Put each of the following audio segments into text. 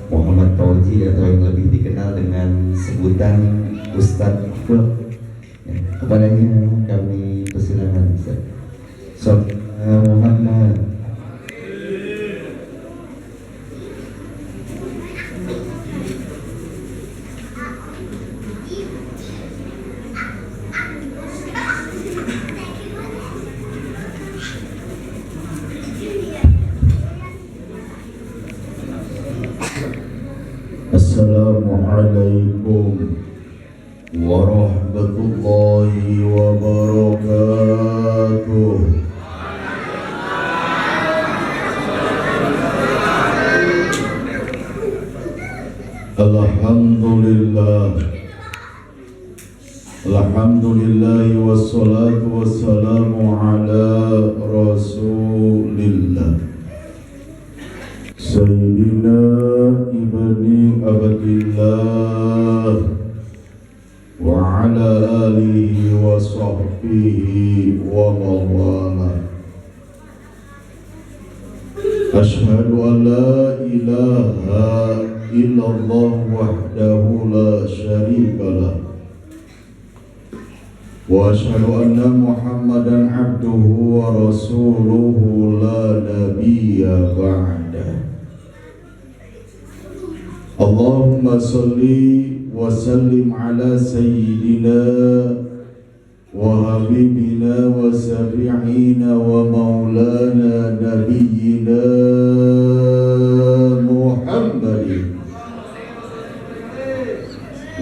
Muhammad Fauzi atau yang lebih dikenal dengan sebutan Ustadz Vlog. Ya, kepadanya kami persilakan Ustaz. Muhammad. Assalamualaikum warahmatullahi wabarakatuh. Alhamdulillah wassalatu wassalamu ala rasulillah Sayyidina ibni abdillah wa ala alihi wa sahbihi wa mawala. Ashhadu an la ilaha illallah wahdahu la syarika lah wa ashhadu anna Muhammadan abduhu wa rasuluhu la nabiyya ba'dah. Allahumma salli wa sallim ala sayyidina wa habibina wa syafi'ina wa maulana nabiyyina Muhammadin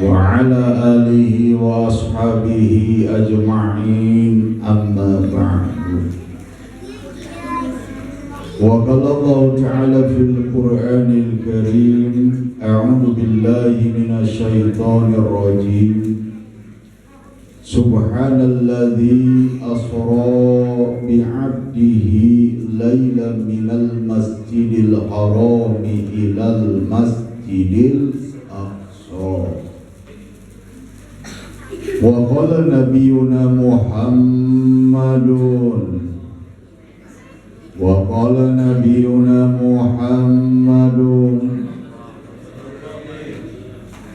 wa ala alihi wa ashabihi ajma'in, amma ba'du. Wa qala Allah ta'ala fil Qur'anil Karim, a'udzu billahi minasy syaithanir rajim. Subhanalladzi asra bi'abdihi lailan minal masjidil harami ilal masjidil aqsa. Wa qala nabiyyuna Muhammadun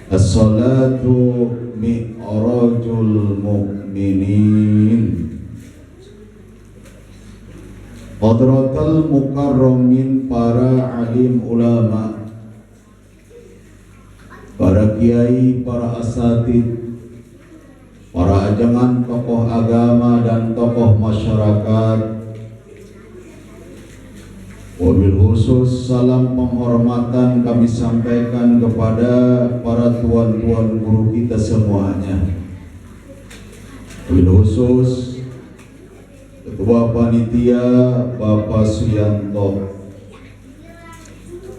as-salatu mi'rajul mu'minin. Hadratal mukarramin, para alim ulama, para kiai, para asatid, para ajangan tokoh agama dan tokoh masyarakat. Wabil khusus salam penghormatan kami sampaikan kepada para tuan-tuan guru kita semuanya. Wabil khusus Ketua Panitia Bapak Suyanto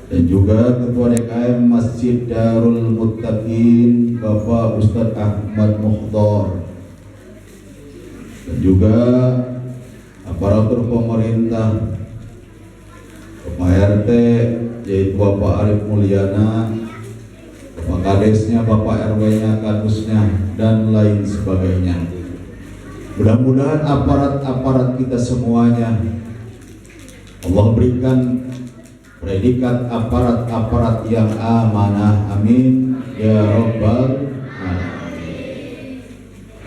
dan juga Ketua DKM Masjid Darul Muttaqin Bapak Ustadz Ahmad Mukhtar, dan juga aparatur pemerintah, Bapak RT yaitu Bapak Arif Mulyana, Bapak Kadesnya, Bapak RW-nya, Kadusnya, dan lain sebagainya. Mudah-mudahan aparat-aparat kita semuanya Allah berikan predikat aparat-aparat yang amanah, amin ya rabbal alamin.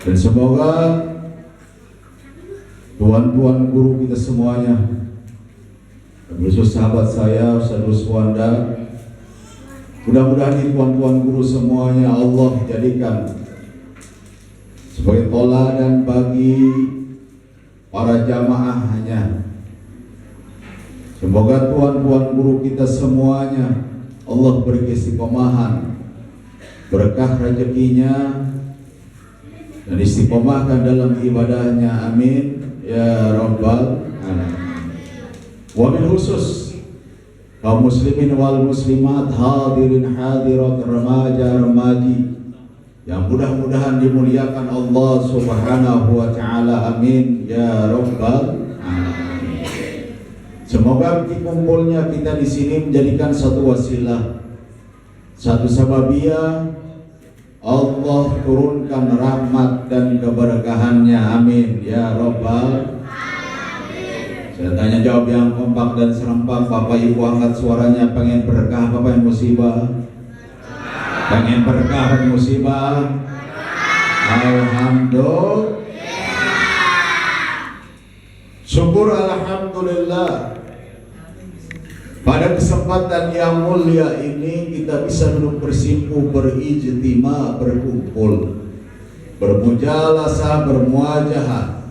Dan semoga tuan-tuan guru kita semuanya, khusus sahabat saya Ustaz Ruswanda, mudah-mudahan tuan-tuan guru semuanya Allah jadikan sebagai toladan bagi para jamaahnya. Semoga tuan-tuan guru kita semuanya Allah beri istiqomahan, berkah rezekinya, dan istiqomahkan dalam ibadahnya, amin ya rabbal alamin. Wabil khusus kaum muslimin wal muslimat, hadirin hadirat, remaja remaji yang mudah-mudahan dimuliakan Allah Subhanahu wa taala, amin ya rabbal alamin. Semoga kumpulnya kita di sini menjadikan satu wasilah, satu sababiyah Allah turunkan rahmat dan keberkahannya, amin ya rabbal alamin. Tanya jawab yang kompak dan serempak. Bapak Ibu angkat suaranya. Pengen berkah apa pengen musibah? Pengen berkah pengen musibah? Alhamdulillah. Syukur alhamdulillah. Pada kesempatan yang mulia ini kita bisa duduk bersimpu, berijtima, berkumpul, bermujalasah, bermuajahah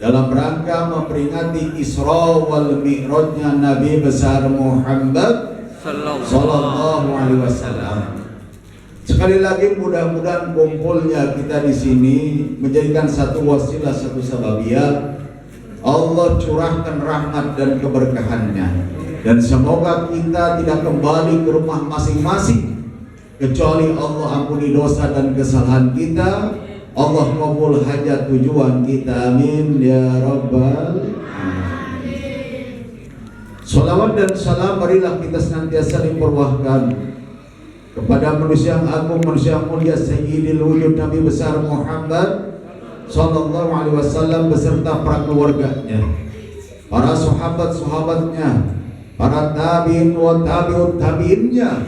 dalam rangka memperingati Isra wal Mi'rajnya Nabi besar Muhammad sallallahu alaihi wasallam. Sekali lagi mudah-mudahan kumpulnya kita di sini menjadikan satu wasilah, satu sababiyah Allah curahkan rahmat dan keberkahannya, dan semoga kita tidak kembali ke rumah masing-masing kecuali Allah ampuni dosa dan kesalahan kita, Allah kabul hajat tujuan kita, amin ya rabbal alamin. Salawat dan salam marilah kita senantiasa diperwahkan kepada manusia yang agung, manusia yang mulia, Sayyidil Wujud Nabi besar Muhammad sallallahu alaihi wasallam beserta para keluarganya, para sahabat-sahabatnya, para tabi'in wa tabi'ut tabi'innya,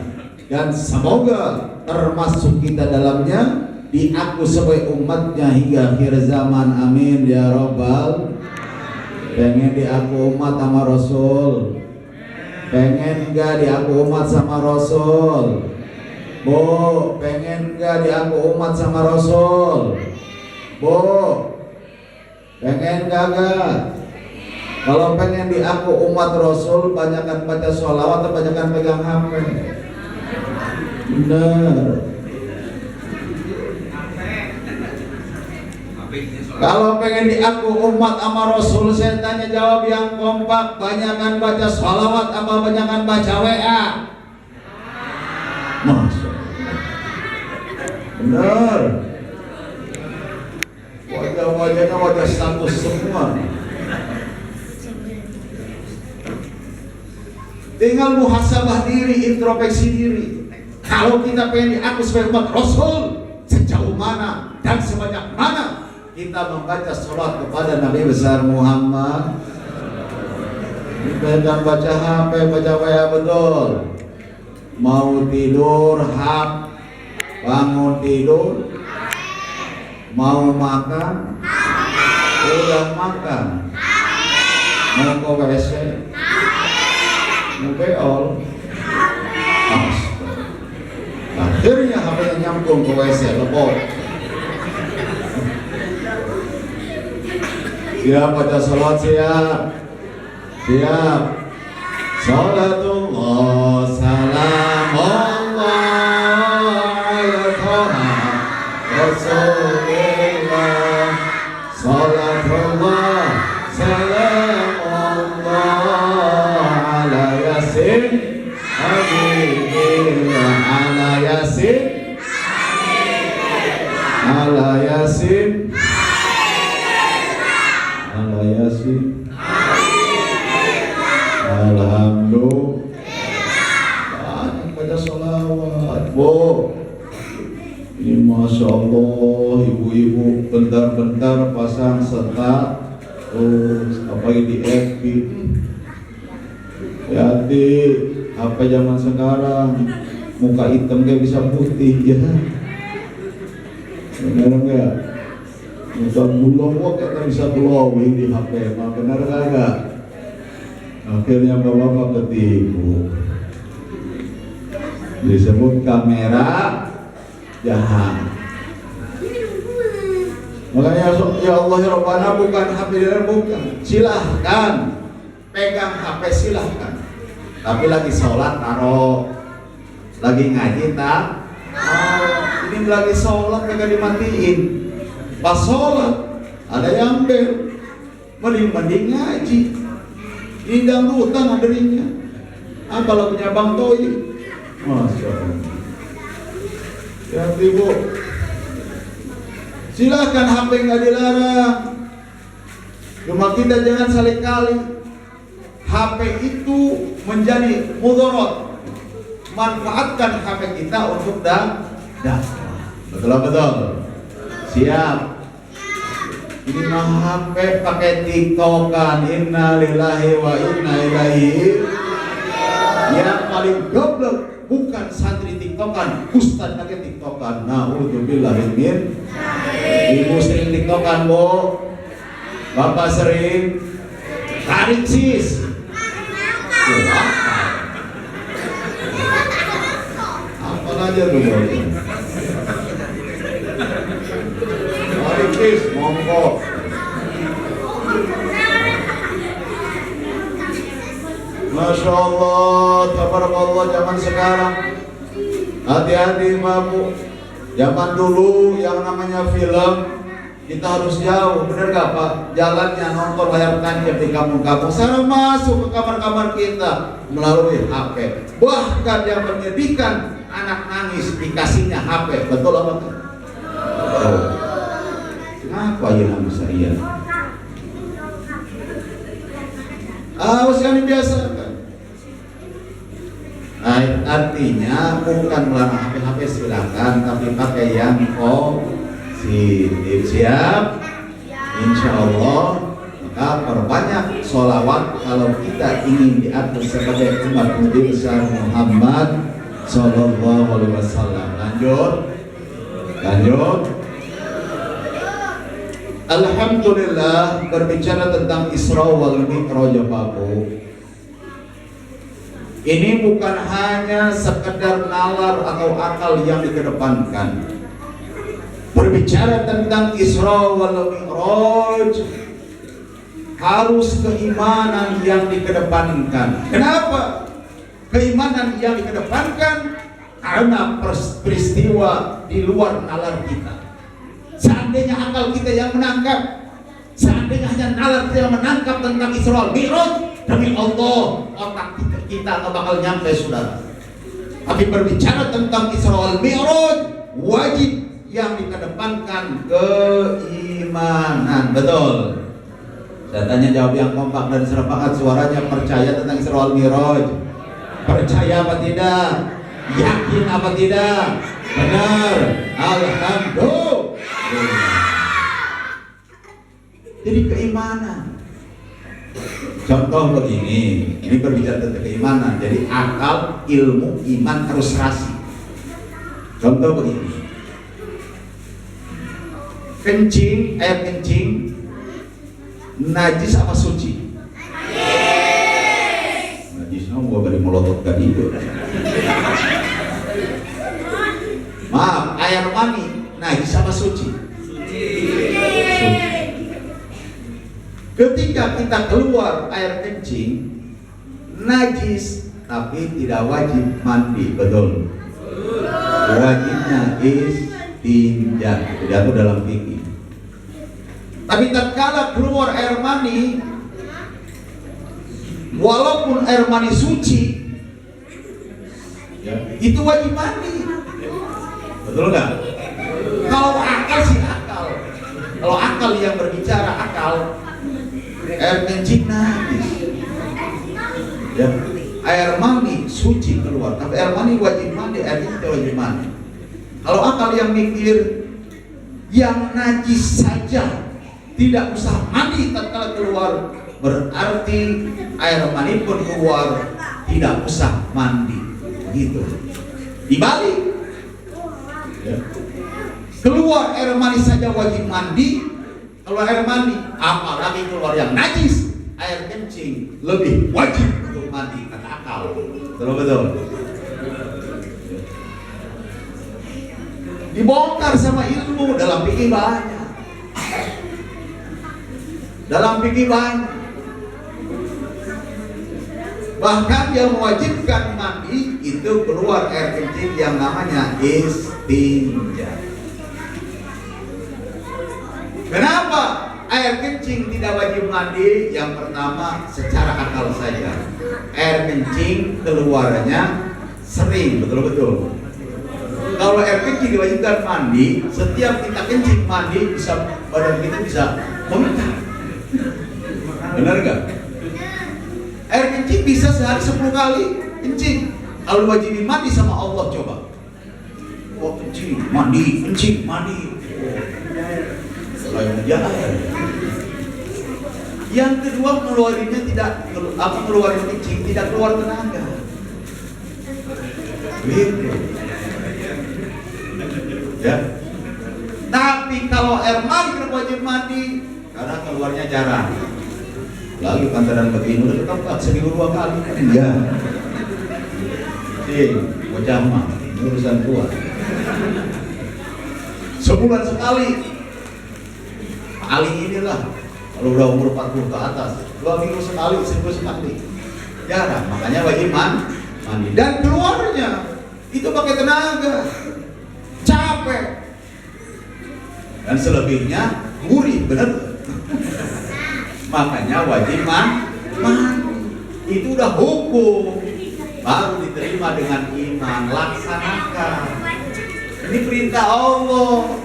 dan semoga termasuk kita dalamnya, diaku sebagai umatnya hingga akhir zaman, amin ya rabbal. Pengen diaku umat sama Rasul? Pengen gak diaku umat sama Rasul? Bu, pengen gak diaku umat sama Rasul? Bu, pengen gak? Kalau pengen diaku umat Rasul, banyakkan baca sholawat atau banyakkan pegang HP? Benar. Kalau pengen diaku umat sama Rasul, saya tanya jawab yang kompak, banyakkan baca sholawat apa banyakkan baca WA? Masya Allah. Benar. Wajah-wajahnya wajah status semua. Tinggal muhasabah diri, introspeksi diri. Kalau kita pengen diaku sebagai umat Rasul, sejauh mana dan sebanyak mana kita membaca sholat kepada Nabi besar Muhammad? Kita baca HP, baca WA betul. Mau tidur, bangun tidur. Mau makan, udah makan. Mau ke WC, mau beol. Akhirnya HP-nya nyambung ke WC, lepot. Siap baca salat, siap. Siap. Salatullah salamullah ala Taha Rasulillah. Salatullah salamullah ala Yasin Habibillah. Ala Yasin, ala Yasin, ala Yasin. Alhamdulillah. Baca sholawat, Bu. Ini masya Allah, ibu-ibu bentar-bentar pasang setak, terus apa di FB. Hati apa zaman sekarang, muka hitam kayak bisa putih ya. Benar enggak? Muka bulong kok kita bisa glowing di HP, mah benar enggak? Akhirnya bapak ketipu. Disebut kamera jahat. Makanya ya Allah ya Rabbana, bukan HP dia, bukan. Silahkan pegang HP, silahkan. Tapi lagi sholat taruh, lagi ngaji tak? Oh, ini lagi sholat kagak dimatiin. Pas sholat ada yang mending ngaji. Ini dangdutan aderinya. Apa lagunya Bang Toy? Masya Allah. Ya ibu, silakan HP nggak dilarang. Cuma kita jangan sekali-kali HP itu menjadi mudarat. Manfaatkan HP kita untuk dakwah. Betul. Siap. Ini mah HP pakai TikTokan. Innalillahi wa inna ilaihi. Yang paling goblok bukan santri TikTokan, ustaz pakai TikTokan. Na'udzubillahi min. Ibu sering TikTokan, Bu. Bapak sering. Tarik sis. Apa aja tuh, Bu? Tarik sis, monggo. Masya Allah, tabarakallah zaman sekarang. Hati-hati Bapak. Zaman dulu yang namanya film kita harus jauh, bener gak Pak? Jalannya nonton layar tancap di kampung-kampung. Sekarang masuk ke kamar-kamar kita melalui HP. Bahkan yang menyedihkan, anak nangis dikasihnya HP. Betul apa enggak? Oh. Kenapa ya nangis saya? Harus kan dibiasakan. Nah, artinya bukan melarang HP silakan, tapi pakai yang positif. Siap? Insya Allah. Maka perbanyak sholawat kalau kita ingin diatur sebagai umat Nabi besar Muhammad Sallallahu Alaihi Wasallam. Lanjut. Alhamdulillah, berbicara tentang Isra wal Mi'raj Bapak. Ini bukan hanya sekedar nalar atau akal yang dikedepankan. Berbicara tentang Isra wal Mi'raj harus keimanan yang dikedepankan. Kenapa? Keimanan yang dikedepankan karena peristiwa di luar nalar kita. Seandainya akal kita yang menangkap, seandainya hanya nalar kita yang menangkap tentang Isra wal Mi'raj, demi Allah otak kita nggak bakal nyampe, saudara. Tapi berbicara tentang Isra wal Mi'raj, wajib yang dikedepankan keimanan. Betul. Saya tanya jawab yang kompak dan serempak suaranya. Percaya tentang Isra wal Mi'raj? Percaya apa tidak? Yakin apa tidak? Benar. Alhamdulillah. Jadi keimanan. Contoh begini, ini berbicara tentang keimanan. Jadi akal, ilmu, iman harus serasi. Contoh begini, kencing, air kencing, najis apa suci? Najis, gua beri molotot gak itu. Maaf, air mani, najis apa suci? Suci. Ketika kita keluar air kencing najis, tapi tidak wajib mandi, betul? Wajibnya istinja, tidak itu dalam fikih. Tapi tatkala keluar air mani, walaupun air mani suci, ya, itu wajib mandi, betul nggak? Kalau akal sih akal. Kalau akal yang berbicara akal, air kencing najis, ya. Air mani suci keluar, tapi air mani wajib mandi, air kencing tidak wajib mandi. Kalau akal yang mikir yang najis saja tidak usah mandi tatkala keluar, berarti air mani pun keluar tidak usah mandi, gitu. Dibalik, ya. Keluar air mani saja wajib mandi. Kalau air mandi, apalagi keluar yang najis, air kencing lebih wajib untuk mandi, kata akal. Betul-betul. Dibongkar sama ilmu, dalam fikih banyak. Dalam fikih banyak. Bahkan yang mewajibkan mandi itu keluar air kencing yang namanya istinja. Kenapa air kencing tidak wajib mandi? Yang pertama, secara akal saja, air kencing keluarnya sering, betul-betul. Kalau air kencing diwajibkan mandi, setiap kita kencing mandi bisa, badan kita bisa komentar. Benar gak? Air kencing bisa sehari 10 kali kencing. Kalau wajibin mandi sama Allah, coba. Oh kencing, mandi, kencing, mandi. Kalau jahat. Yang kedua, ngeluarinnya ngeluarin kencing tidak keluar tenaga. Gitu. Ya. Tapi kalau air mandi wajib mandi karena keluarnya jarang. Lagi pantaran begini udah ketemu seminggu 2 kali. Iya. Bocah mah urusan tua. Sebulan sekali. Paling inilah kalau udah umur 40 ke atas 2 minggu sekali, seminggu sekali. Jarang, makanya wajib mandi. Dan keluarnya itu pakai tenaga, capek. Dan selebihnya gurih, bener. Makanya wajib mandi. Itu udah hukum, baru diterima dengan iman. Laksanakan. Ini perintah Allah.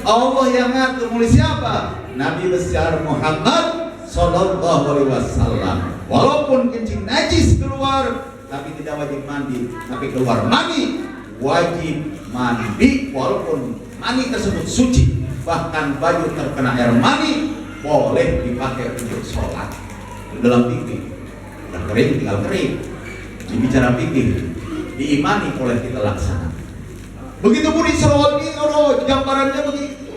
Allah yang ngatur. Mulai siapa? Nabi besar Muhammad Sallallahu Alaihi Wasallam. Walaupun kencing najis keluar, tapi tidak wajib mandi. Tapi keluar mani wajib mandi, walaupun mani tersebut suci. Bahkan baju terkena air mani boleh dipakai untuk sholat. Dalam fikih, udah kering tinggal kering. Bicara fikih, diimani oleh kita laksanakan. Begitu pun Isra Mi'raj, gambarannya begitu.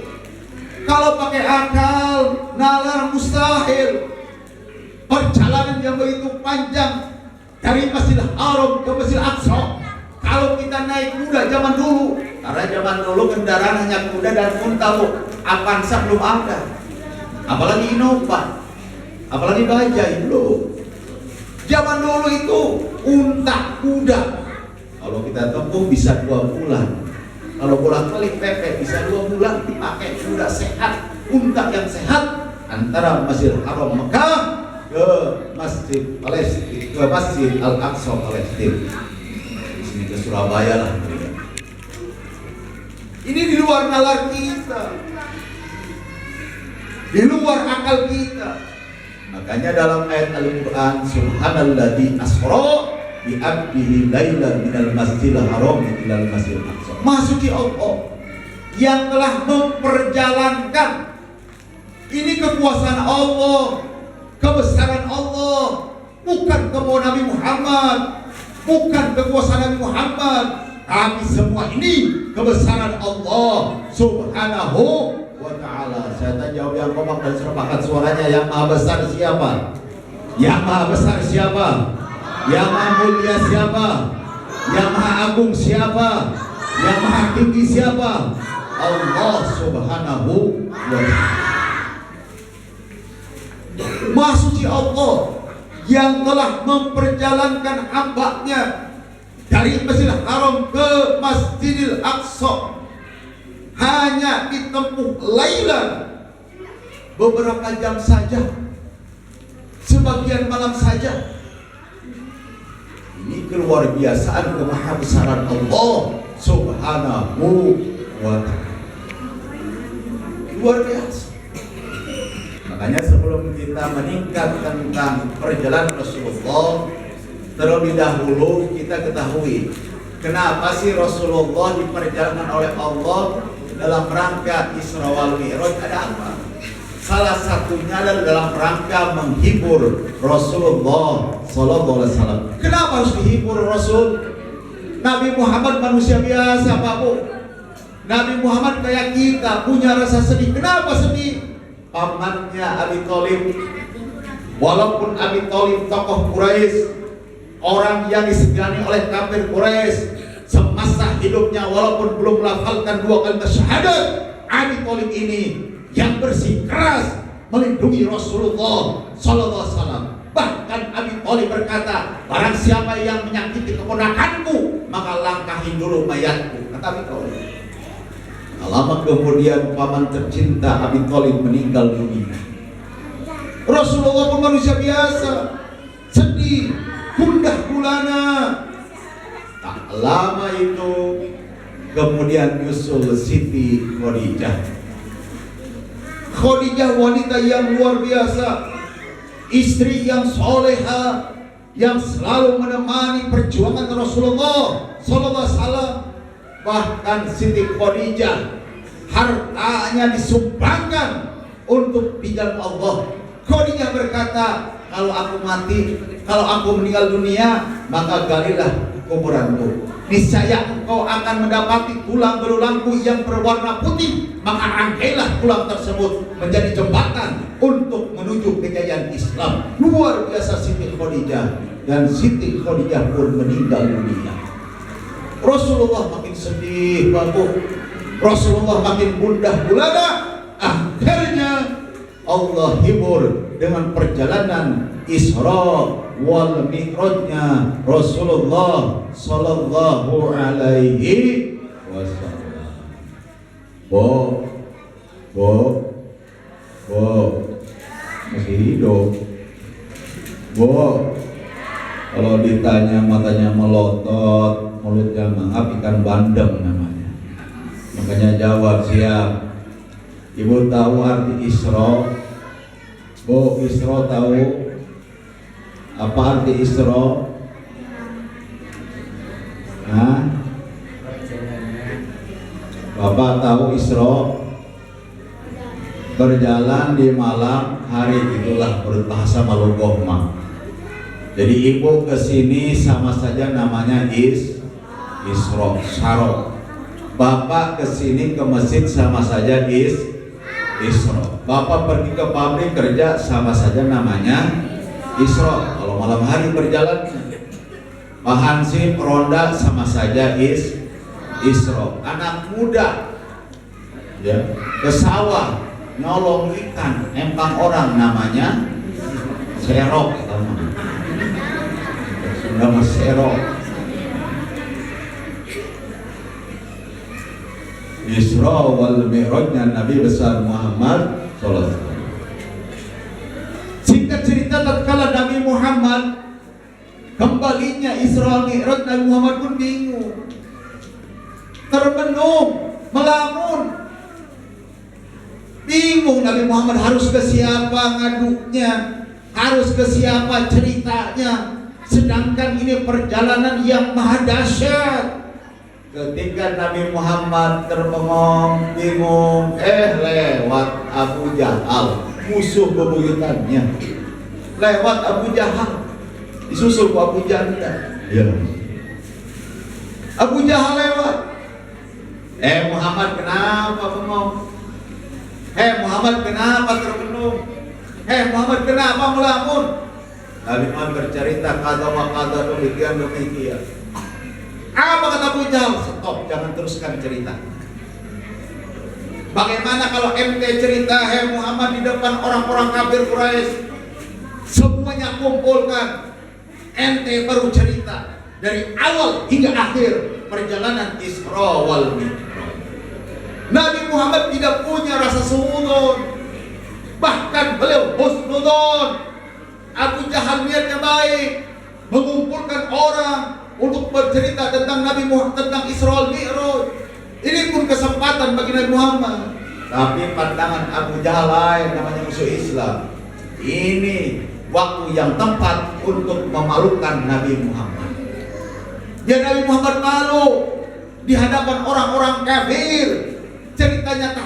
Kalau pakai akal, nalar mustahil. Perjalanan yang begitu panjang dari Masjidil Haram ke Masjidil Aqsa. Kalau kita naik kuda zaman dulu, karena zaman dulu kendaraan hanya kuda dan unta, Avanza belum ada. Apalagi Innova, apalagi bajai belum. Zaman dulu itu unta, kuda. Kalau kita tempuh bisa 2 bulan. Kalau bolak-balik PP bisa 2 bulan dipakai kuda sehat, unta yang sehat antara Masjidil Haram Mekah ke Masjid Palestina, ke Masjid Al-Aqsa Palestina. Di sini ke Surabaya lah. Ini di luar nalar kita, di luar akal kita. Makanya dalam ayat Al-Quran, Subhanalladzi asra bi abdihi lailan minal masjidil haram ilal masjidil aqsa. Maha suci Allah yang telah memperjalankan. Ini kekuasaan Allah, kebesaran Allah, bukan kemauan Nabi Muhammad, bukan kekuasaan Nabi Muhammad, tapi semua ini kebesaran Allah Subhanahu wa ta'ala. Saya tanya jawab yang kompak dan serepakat suaranya. Yang maha besar siapa? Yang maha besar siapa? Yang maha mulia siapa? Yang maha agung siapa? Yang maha tinggi siapa? Allah Subhanahu wa ta'ala. Maha suci Allah yang telah memperjalankan hamba-Nya dari Masjidil Haram ke Masjidil Aqsa hanya ditempuh lailan, beberapa jam saja, sebagian malam saja. Ini keluar biasaan kemahabesaran Allah Subhanahu wa ta'ala. Luar biasa. Makanya sebelum kita meningkat tentang perjalanan Rasulullah, terlebih dahulu kita ketahui kenapa sih Rasulullah diperjalankan oleh Allah dalam rangka Isra wal Mi'raj. Ada apa? Salah satunya adalah dalam rangka menghibur Rasulullah Sallallahu Alaihi Wasallam. Kenapa harus dihibur Rasul? Nabi Muhammad manusia biasa, Pak Bu. Nabi Muhammad kayak kita, punya rasa sedih. Kenapa sedih? Pamannya Abi Thalib, walaupun Abi Thalib tokoh Quraisy, orang yang disegani oleh kafir Quraisy semasa hidupnya, walaupun belum melafalkan 2 kalimat syahadat, Abi Thalib ini yang bersikeras melindungi Rasulullah Sallallahu Alaihi Wasallam. Bahkan Abi Thalib berkata, barang siapa yang menyakiti keponakanku, maka langkahi dulu mayatku. Kata Abi Thalib. Lama kemudian paman tercinta Abi Thalib meninggal dunia. Rasulullah pun manusia biasa, sedih, gundah gulana. Tak lama itu kemudian nyusul Siti Khadijah. Khadijah wanita yang luar biasa, istri yang soleha, yang selalu menemani perjuangan Rasulullah Sallallahu Alaihi Wasallam. Bahkan Siti Khadijah hartanya disumbangkan untuk di jalan Allah. Khadijah berkata, kalau aku mati, kalau aku meninggal dunia, maka galilah kuburanku. Niscaya engkau akan mendapati tulang belulangku yang berwarna putih, maka rangkailah tulang tersebut menjadi jembatan untuk menuju kejayaan Islam. Luar biasa Siti Khadijah, dan Siti Khadijah pun meninggal dunia. Rasulullah makin sedih, Rasulullah makin gundah gulana. Akhirnya Allah hibur dengan perjalanan Isra wal Mi'rajnya Rasulullah sallallahu alaihi wasallam. Masih hidup. Kalau ditanya matanya melotot, mulutnya mangap, ikan bandeng namanya. Makanya jawab siap. Ibu tahu arti Isra? Bu, Isra tahu? Apa arti Isra? Hah? Bapak tahu Isra? Berjalan di malam hari, itulah berbahasa Malugoma. Jadi ibu kesini sama saja namanya Isra, Syaro. Bapak kesini ke masjid sama saja Isra. Bapak pergi ke pabrik kerja sama saja namanya Isra. Kalau malam hari berjalan, Pak Hansip ronda sama saja Isra. Anak muda ya ke sawah nyolong ikan, empang orang, namanya serok. Nama serok. Isra wal Mi'rajnya Nabi besar Muhammad sallallahu alaihi wasallam. Singkat cerita, tatkala Nabi Muhammad kembalinya Isra Mi'raj, Nabi Muhammad pun bingung, termenung, melamun. Bingung Nabi Muhammad harus ke siapa ngaduknya, harus ke siapa ceritanya, sedangkan ini perjalanan yang maha dahsyat. Ketika Nabi Muhammad terbengong, bingung, lewat Abu Jahal, musuh bebuyutannya. Lewat Abu Jahal, disusul ke Abu Janda. Ya. Abu Jahal lewat. Muhammad kenapa bengong? Muhammad kenapa termenung? Muhammad kenapa melamun? Nabi Muhammad bercerita kata wa kata demikian. Apa kata Abu Jahal? Stop, jangan teruskan cerita. Bagaimana kalau ente cerita Muhammad di depan orang-orang kafir Quraisy, semuanya kumpulkan, ente baru cerita dari awal hingga akhir perjalanan Isra wal Mi'raj. Nabi Muhammad tidak punya rasa suudzon, bahkan beliau husnudzon. Abu Jahal niatnya baik, mengumpulkan orang untuk bercerita tentang Nabi Muhammad, tentang Isra wal Mi'raj. Ini pun kesempatan bagi Nabi Muhammad. Tapi pandangan Abu Jahal lain, namanya musuh Islam. Ini waktu yang tepat untuk memalukan Nabi Muhammad. Ya, Nabi Muhammad malu di hadapan orang-orang kafir. Ceritanya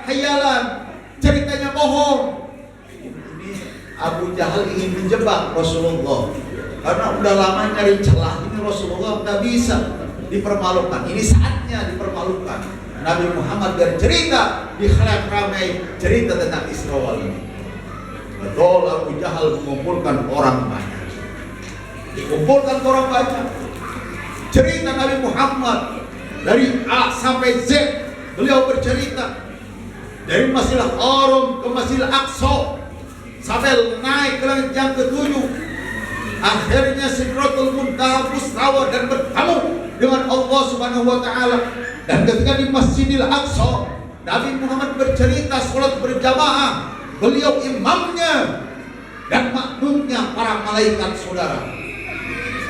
hayalan, ceritanya bohong. Ini Abu Jahal ingin menjebak Rasulullah. Karena udah lama nyari celah, ini Rasulullah nggak bisa dipermalukan. Ini saatnya dipermalukan. Nabi Muhammad bercerita di khalayak ramai, cerita tentang Isra wal Mi'raj. Betul, Abu Jahal mengumpulkan orang banyak. Dikumpulkan orang banyak. Cerita Nabi Muhammad dari A sampai Z, beliau bercerita dari Masjidil Haram ke Masjidil Aqsa sampai naik ke langit yang ke-7. Akhirnya Sidratul Muntaha musyawarah dan bertemu dengan Allah Subhanahu wa taala. Dan ketika di Masjidil Aqsa, Nabi Muhammad bercerita salat berjamaah, beliau imamnya dan makmumnya para malaikat saudara.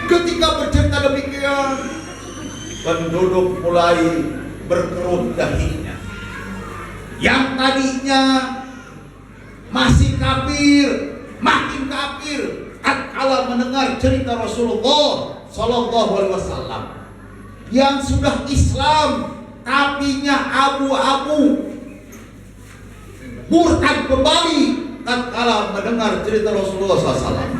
Ketika bercerita demikian, penduduk mulai berkerut dahinya. Yang tadinya masih kafir, makin kafir tatkala mendengar cerita Rasulullah sallallahu alaihi wasallam. Yang sudah Islam tapinya abu-abu, murtad kembali tatkala mendengar cerita Rasulullah SAW.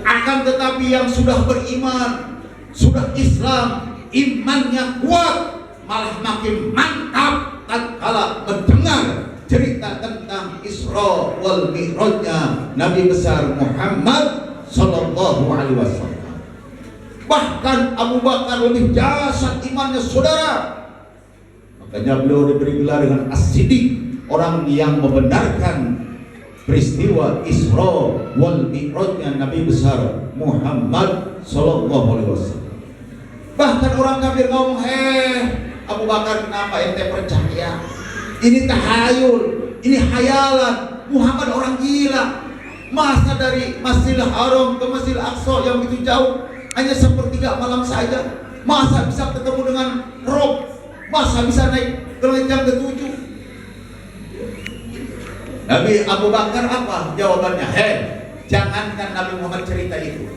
Akan tetapi yang sudah beriman, sudah Islam, imannya kuat, malah makin mantap tatkala mendengar cerita tentang Isra wal Mi'rajnya Nabi besar Muhammad sallallahu alaihi wasallam. Bahkan Abu Bakar lebih jasad imannya, saudara. Makanya beliau diberi gelar dengan As-Siddiq, orang yang membenarkan peristiwa Isra wal Mi'rajnya Nabi besar Muhammad sallallahu alaihi wasallam. Bahkan orang kafir ngomong, Abu Bakar, kenapa ente percaya? Ini tahayul, ini hayalan. Muhammad orang gila. Masa dari Masjidil Haram ke Masjidil Aqsa yang begitu jauh hanya sepertiga malam saja? Masa bisa ketemu dengan Rob? Masa bisa naik ke langit yang ke-7? Nabi Abu Bakar apa jawabannya? Jangankan Nabi Muhammad cerita itu.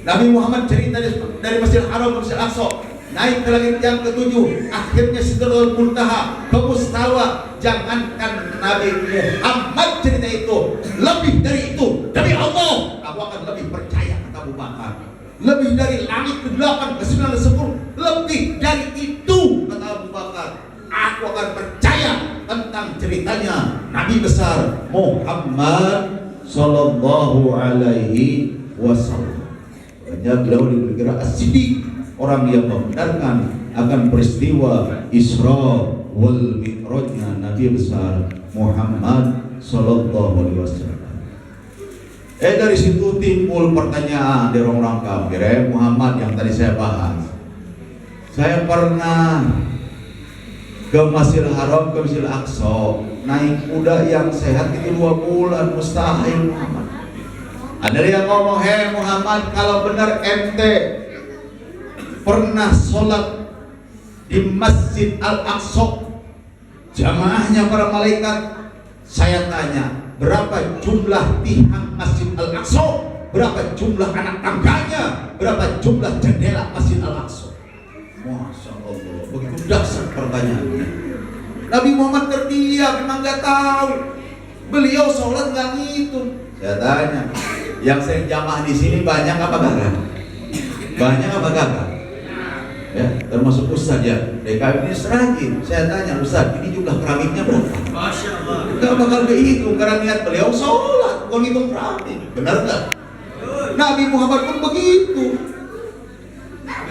Nabi Muhammad cerita dari Masjidil Haram ke Masjidil Aqsa, naik ke langit yang ke-7, akhirnya Sidratul Muntaha ke Mustawa. Jangankan Nabi Muhammad cerita itu, lebih dari itu, demi Allah aku akan lebih percaya, kata Abu Bakar. Lebih dari langit ke-8, ke-9, ke-10, lebih dari itu, kata Abu Bakar, aku akan percaya tentang ceritanya Nabi besar Muhammad sallallahu alaihi wasallam. Hanya beliau diberi As-Siddiq, orang yang membenarkan akan peristiwa Isra wal Mi'rajnya Nabi besar Muhammad sallallahu alaihi wasallam. Dari situ timbul pertanyaan dari orang kafir, Muhammad yang tadi saya bahas. Saya pernah ke Masjidil Haram, ke Masjidil Aqsa, naik kuda yang sehat itu 2 bulan, mustahil Muhammad. Ada yang ngomong, Muhammad, kalau benar ente pernah sholat di Masjid Al-Aqsa, jamaahnya para malaikat, saya tanya, berapa jumlah tiang Masjid Al-Aqsa? Berapa jumlah anak tangganya? Berapa jumlah jendela Masjid Al-Aqsa? Masya Allah, begitu dasar pertanyaannya. Nabi Muhammad terdiam, memang gak tahu. Beliau sholat gak ngitung. Saya tanya, yang sering jamaah di sini banyak apa kagak? Banyak apa kagak? Ya, termasuk Ustaz ya. DKM ini seragin. Saya tanya, Ustaz, ini jumlah keramiknya berapa? Masya Allah. Gak bakal dihitung karena niat beliau sholat, bukan hitung keramik. Benar gak? Nabi Muhammad pun begitu.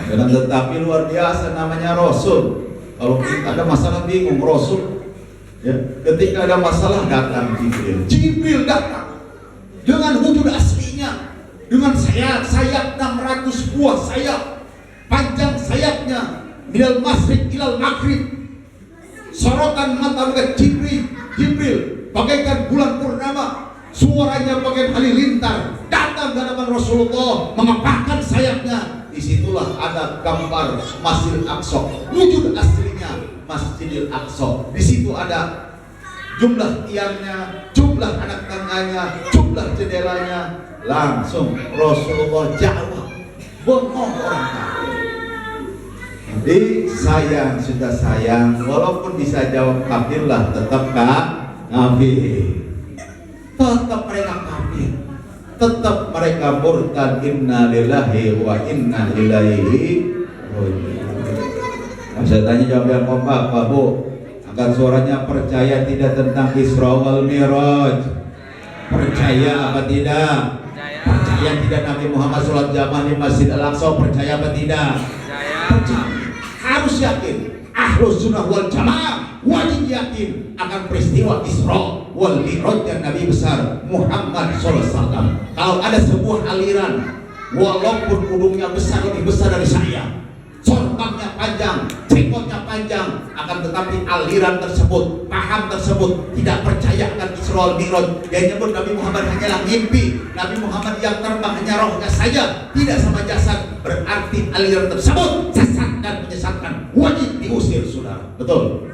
Dan tetapi luar biasa namanya Rasul. Kalau kita ada masalah bingung, Rasul ya, ketika ada masalah datang Jibril datang dengan wujud aslinya, dengan sayap 600 buah sayap, panjang sayapnya minal masrik ilal maghrib, sorotan mata Jibril bagaikan bulan purnama, suaranya bagai halilintar, datang ke hadapan Rasulullah mengepakkan sayapnya. Disitulah ada gambar Masjidil Aqsa, wujud aslinya Masjidil Aqsa. Di situ ada jumlah tiangnya, jumlah anak tangganya, jumlah jendelanya. Langsung Rasulullah jawab, bengong orang kafir. Jadi sayang, sudah sayang, walaupun bisa jawab kafir lah, tetap kafir. Tetap mereka kafir, tetap mereka murtad. Inna lillahi wa inna ilaihi raji'un. Saya tanya jawab yang kompak, Pak Bu. Angkat suaranya, percaya tidak tentang Isra wal Mi'raj? Percaya apa tidak? Percaya tidak Nabi Muhammad sholat jamaah di Masjid Al-Aqsa? Percaya apa tidak? Percaya. Harus yakin. Ahlus sunnah wal jamaah wajib yakin akan peristiwa Isra wal Mi'raj dan Nabi besar Muhammad SAW. Kalau ada sebuah aliran, walaupun hidungnya besar, lebih besar dari saya, sorbannya panjang, jenggotnya panjang, akan tetapi aliran tersebut, paham tersebut tidak percaya akan Isra wal Mi'raj. Dia nyebut Nabi Muhammad hanyalah mimpi, Nabi Muhammad yang terbang hanya rohnya saja, tidak sama jasad. Berarti aliran tersebut sesat dan menyesatkan, wajib diusir, saudara. Betul?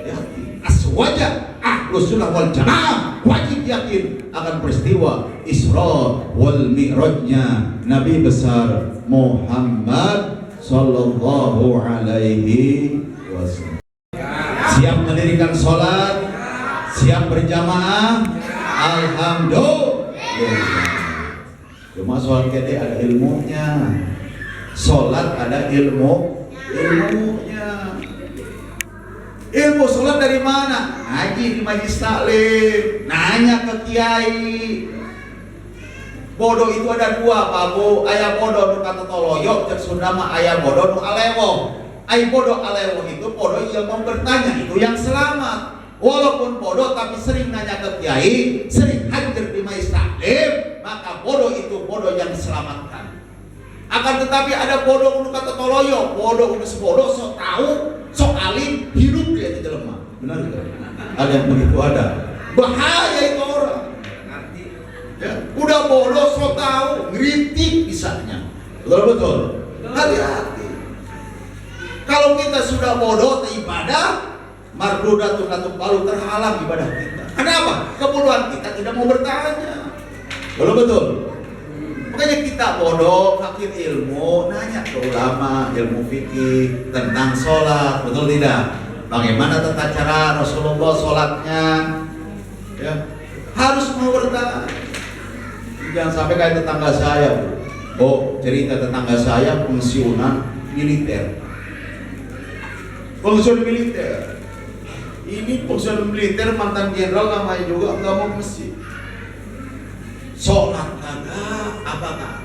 Ya, aswaja ahlus sunnah wal jamaah wajib yakin akan peristiwa Isra wal Mi'rajnya Nabi besar Muhammad sallallahu alaihi wasallam. Siap mendirikan sholat? Siap berjamaah? Alhamdulillah. Cuma soal kede ada ilmunya. Sholat ada ilmunya. Ilmu sholat dari mana? Ngaji di majlis taklim, nanya ke kiai. Bodoh itu ada dua, Pak Bu. Ayah bodoh nu kata toloyok, cek Sunda mah ayah bodoh nu alewo. Ayah bodoh alewo itu bodoh yang mau bertanya, itu yang selamat. Walaupun bodoh tapi sering nanya ke kiai, sering hadir di majlis taklim, maka bodoh itu bodoh yang diselamatkan. Akan tetapi ada bodoh nu kata toloyok, bodoh nu sebodoh sok tahu, sok alim, hidup dia di jelema. Benar tidak? Ada yang begitu ada. Bahaya itu orang. Ya, udah bodoh so tahu, ngeritik bisanya. Betul. Hati-hati. Kalau kita sudah bodoh ibadah, mardudatun latung balu terhalang ibadah kita. Kenapa? Kebodohan kita tidak mau bertanya. Betul. Makanya kita bodoh, fakir ilmu, nanya ke ulama, ilmu fikih tentang sholat, betul tidak? Bagaimana tata cara Rasulullah sholatnya? Ya, harus mau bertanya. Jangan sampai kayak tetangga saya, Bu. Oh, cerita tetangga saya pensiunan militer. Pensiun militer. Ini pensiun militer mantan jenderal namanya juga nggak mau ke masjid. Sholat kagak, apa kagak?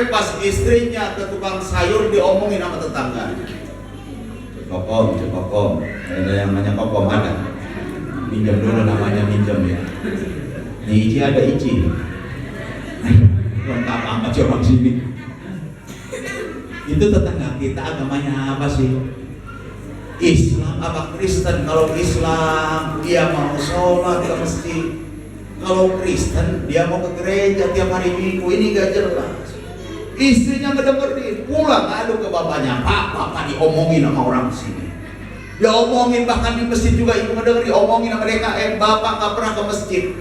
Pas istrinya ke tukang sayur diomongin sama tetangganya. Cekokom. Ada yang namanya kokom ada. Minjam dulu namanya minjam ya. Ini Ici ada Ici. Lengkap amat orang sini. Itu tetangga kita agamanya apa sih? Islam apa Kristen? Kalau Islam dia mau sholat ke masjid. Kalau Kristen dia mau ke gereja tiap hari Minggu. Ini gak jelas. Istrinya ngedengerin, pulang adu ke bapaknya, Bapak diomongin sama orang sini. Dia omongin bahkan di masjid juga ibu ngedengerin, omongin sama DKM, Bapak gak pernah ke masjid.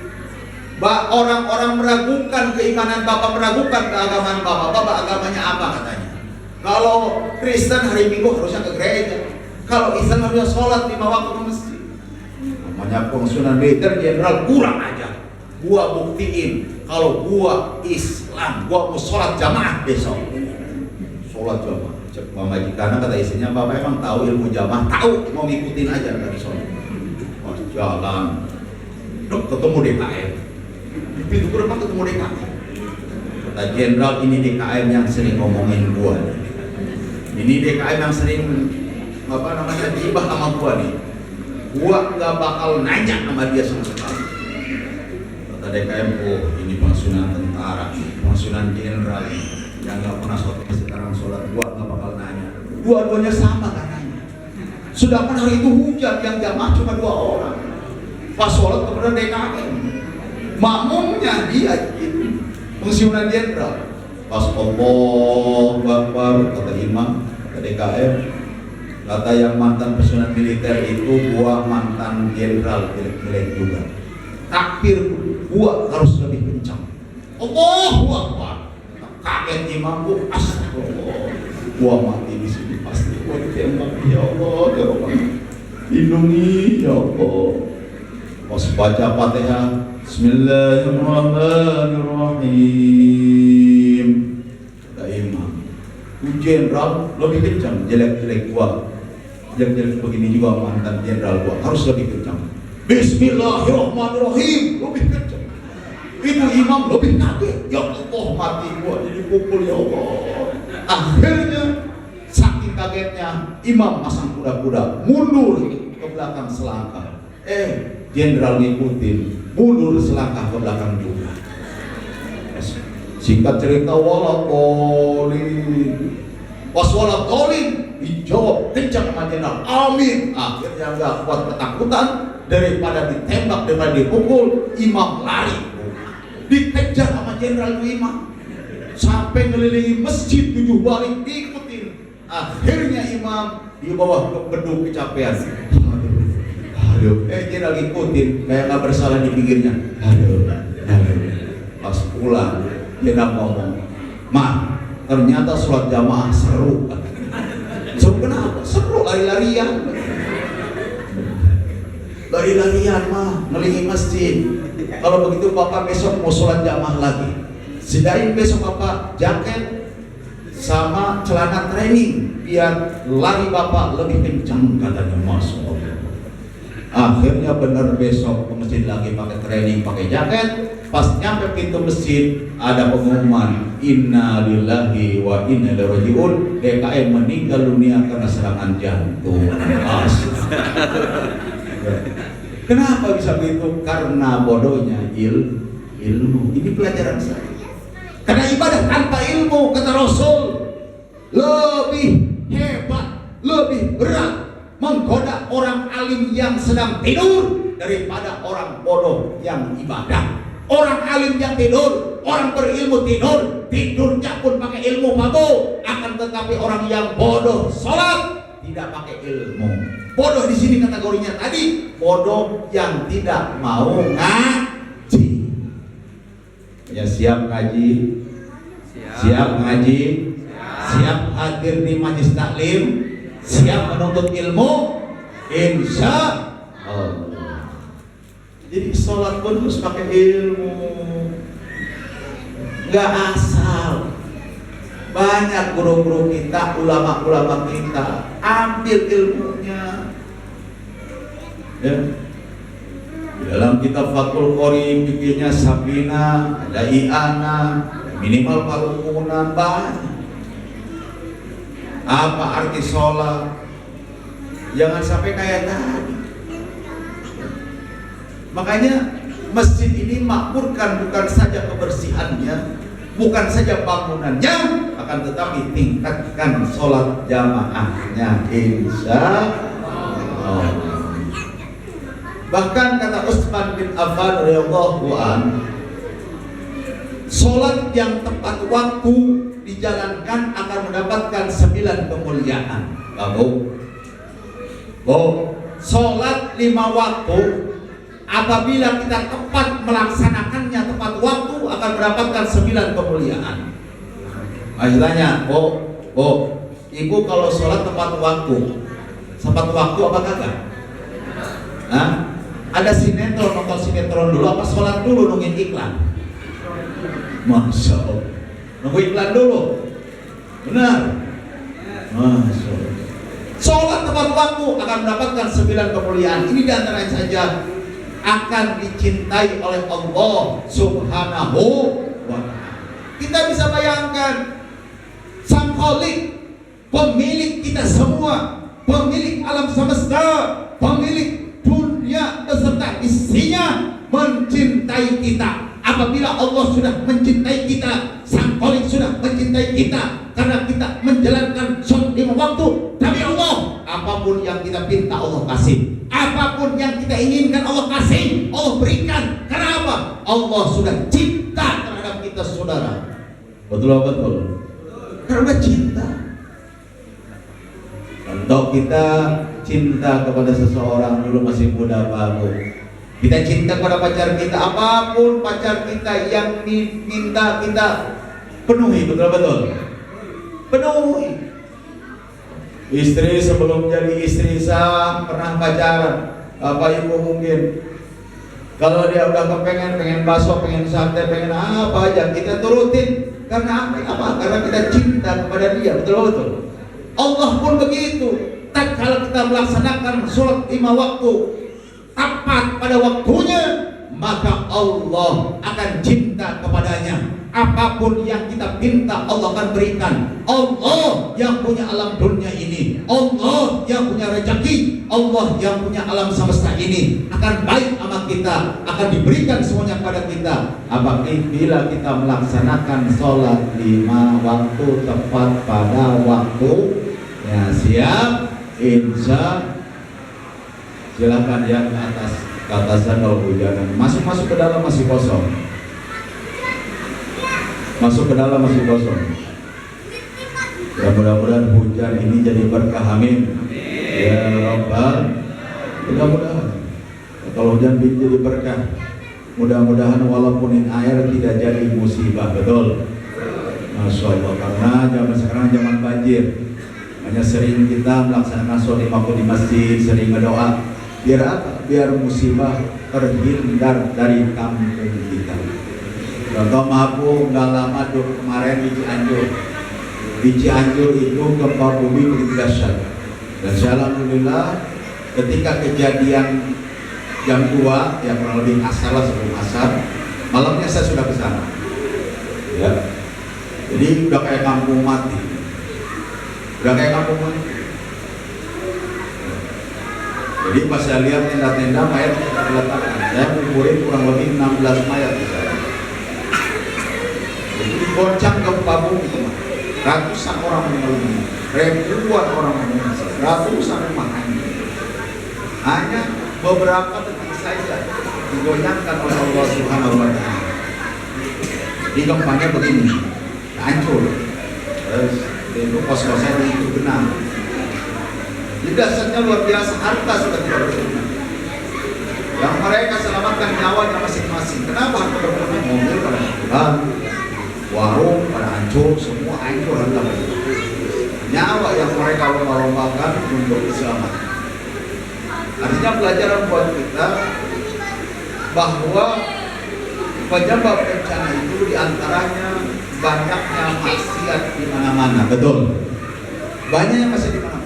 Orang-orang meragukan keimanan Bapak, meragukan keagamaan Bapak agamanya apa katanya. Kalau Kristen hari Minggu harusnya ke gereja. Kalau Islam harusnya sholat 5 waktu ke masjid. Namanya pensiunan militer jenderal kurang aja. Gua buktiin kalau gua Islam, gua mau sholat jamaah besok. Sholat jamaah. Cek mama karena kata istrinya, Bapak emang tahu ilmu jamaah, tahu mau ngikutin aja tadi sholat. Pas jalan, ketemu DKM. Di pintu gerbang ketemu DKM. Kata jenderal, ini DKM yang sering ngomongin gua. Ini DKM yang sering gibah sama gua nih. Gua nggak bakal nanya sama dia sama sekali. Kata DKM, oh ini pensiunan tentara, pensiunan jenderal yang nggak pernah sholat sekarang sholat, gua nggak bakal nanya. Dua-duanya sama katanya. Sedangkan hari itu hujan, yang jamaah cuma 2 orang. Pas sholat kepada DKM, makmumnya dia pensiunan jenderal. Pas Allahu Akbar kata imam, kata DKM, kata yang mantan pensiunan militer itu gua mantan jenderal jelek-jelek juga. Takbir gua harus lebih kencang. Allahu Akbar. Kaget imam, astagfirullah. Gua mati di sini pasti gua ditembak. Ya Allah, ya Allah. Lindungi ya Allah. Pas baca Fatihah, Bismillahirrahmanirrahim. Kata imam, jenderal lebih kencang, jelek-jelek gua. Jelek-jelek begini juga mantan jenderal gua harus lebih kencang. Bismillahirrahmanirrahim, lebih kencang. Itu imam lebih kaget. Ya Allah, mati gua jadi pukul ya Allah. Akhirnya saking kagetnya imam masang kuda-kuda mundur ke belakang selangkah. Jenderal ngikutin, mundur selangkah ke belakang juga. Singkat cerita, walakolin. Pas walakolin dijawab kencang sama jenderal, amin. Akhirnya nggak kuat ketakutan, daripada ditembak, daripada dipukul, imam lari. Dikejar sama jenderal itu imam sampai ngelilingi masjid 7 balik diikutin. Akhirnya imam di bawah ke beduk kecapean. Aduh, jenderal ikutin kayak nggak bersalah di pinggirnya. Aduh. Pas pulang jenderal ngomong, Ma, ternyata sholat jamaah seru. Seru kenapa? Seru lari-larian. lari-larian mah ngelilingi masjid. Kalau begitu Bapak besok mau sholat jamaah lagi, sidain besok Bapak jaket sama celana training biar lari Bapak lebih kencang, katanya. Masya Allah. Akhirnya benar besok ke masjid lagi pakai training, pakai jaket. Pas nyampe pintu masjid ada pengumuman, inna lillahi wa inna ilaihi rajiun, DKM meninggal dunia karena serangan jantung. Kenapa bisa begitu? Karena bodohnya ilmu. Ini pelajaran saya. Karena ibadah tanpa ilmu, kata Rasul, lebih hebat, lebih berat menggoda orang alim yang sedang tidur daripada orang bodoh yang ibadah. Orang alim yang tidur, orang berilmu tidur, tidurnya pun pakai ilmu babu. Akan tetapi orang yang bodoh sholat tidak pakai ilmu. Bodoh di sini kategorinya tadi bodoh yang tidak mau ngaji. Ya, siap ngaji, siap ngaji, siap hadir di majelis taklim, siap menuntut ilmu, insya Allah. Jadi sholat pun harus pakai ilmu, nggak asal. Banyak guru-guru kita, ulama-ulama kita, ambil ilmunya. Ya. Di dalam kitab Fathul Qorib bikinnya Sabina, ada I'ana, minimal parukunan banyak. Apa arti sholat? Jangan sampai kayak tadi. Makanya masjid ini makmurkan bukan saja kebersihannya, bukan saja bangunannya, akan tetapi tingkatkan sholat jamaahnya, insya Allah. Bahkan kata Utsman bin Affan radhiyallahu anhu, sholat yang tepat waktu dijalankan akan mendapatkan 9 kemuliaan. Sholat 5 waktu apabila kita tepat melaksanakannya tepat waktu akan mendapatkan 9 kemuliaan. Masih tanya, ibu kalau sholat tepat waktu apa kagak? Hah? Ada sinetron, nonton sinetron dulu apa sholat dulu nungguin iklan? Masya Allah, nunggu iklan dulu. Benar? Masya Allah. Sholat tepat waktu akan mendapatkan 9 kemuliaan. Ini diantaranya saja akan dicintai oleh Allah Subhanahu wa ta'ala. Kita bisa bayangkan Sang Khalik, pemilik kita semua, pemilik alam semesta, pemilik dunia beserta isinya, mencintai kita. Apabila Allah sudah mencintai kita, Sang Khalik sudah mencintai kita karena kita menjalankan sholat 5 waktu. Tapi Allah, apapun yang kita pinta Allah kasih, apapun yang kita inginkan Allah kasih, Allah berikan. Karena apa? Allah sudah cinta terhadap kita, saudara. Betul apa betul? Karena cinta. Untuk kita cinta kepada seseorang dulu masih muda baru, kita cinta kepada pacar kita, apapun pacar kita yang minta kita penuhi, betul-betul penuhi. Istri sebelum jadi istri sah pernah pacaran, Bapak Ibu mungkin kalau dia udah pengen bakso, pengen sate, pengen apa aja kita turutin. Karena apa? Karena kita cinta kepada dia, betul-betul. Allah pun begitu. Tak kalau kita melaksanakan sholat 5 waktu tepat pada waktunya, maka Allah akan cinta kepadanya. Apapun yang kita minta Allah akan berikan. Allah yang punya alam dunia ini, Allah yang punya rezeki, Allah yang punya alam semesta ini akan baik sama kita, akan diberikan semuanya kepada kita. Apabila kita melaksanakan sholat 5 waktu tepat pada waktu, ya siap, insya. Silakan yang ke atas, ke atasan kalau hujanan. Masuk ke dalam masih kosong. Masuk ke dalam masih kosong. Ya mudah-mudahan hujan ini jadi berkah, amin. Ya Rabbal, mudah-mudahan. Kalau hujan ini jadi berkah, mudah-mudahan walaupun ini air tidak jadi musibah, betul. Masya Allah, karena zaman sekarang zaman banjir. Hanya sering kita melaksanakan sholat waktu di masjid, sering berdoa. Biar apa? Biar musibah terhindar dari kampung kita. Contoh Mabu nggak lama kemarin di Cianjur. Di Cianjur itu gempa bumi begitu dahsyat. Dan alhamdulillah ketika kejadian jam 2 ya kurang lebih asar lah, sebelum asar, malamnya saya sudah ke sana. Ya. Jadi udah kayak kampung mati. Udah kayak kampung mati. Jadi pas saya lihat tenda-tenda mayat terletakkan, saya kuburin kurang lebih 16 mayat di sana. Jadi digoncang gempa bumi kemarin. Ratusan orang meninggal dunia, ribuan orang mengungsi, ratusan rumah hancur. Hanya beberapa detik saja digoyangkan oleh Allah Subhanahu wa Ta'ala. Di gempanya begini, hancur. Terus itu kos-kosan itu genang. Di dasarnya luar biasa, harta sudah tidak berguna. Yang mereka selamatkan nyawanya masing-masing. Kenapa harta berguna? Mobil pada hancur, warung pada hancur, semua hancur harta berguna. Nyawa yang mereka lomba-lombakan untuk diselamatkan. Artinya pelajaran buat kita bahwa penyebab bencana itu diantaranya banyaknya maksiat di mana-mana. Betul. Banyak yang masih di mana-mana.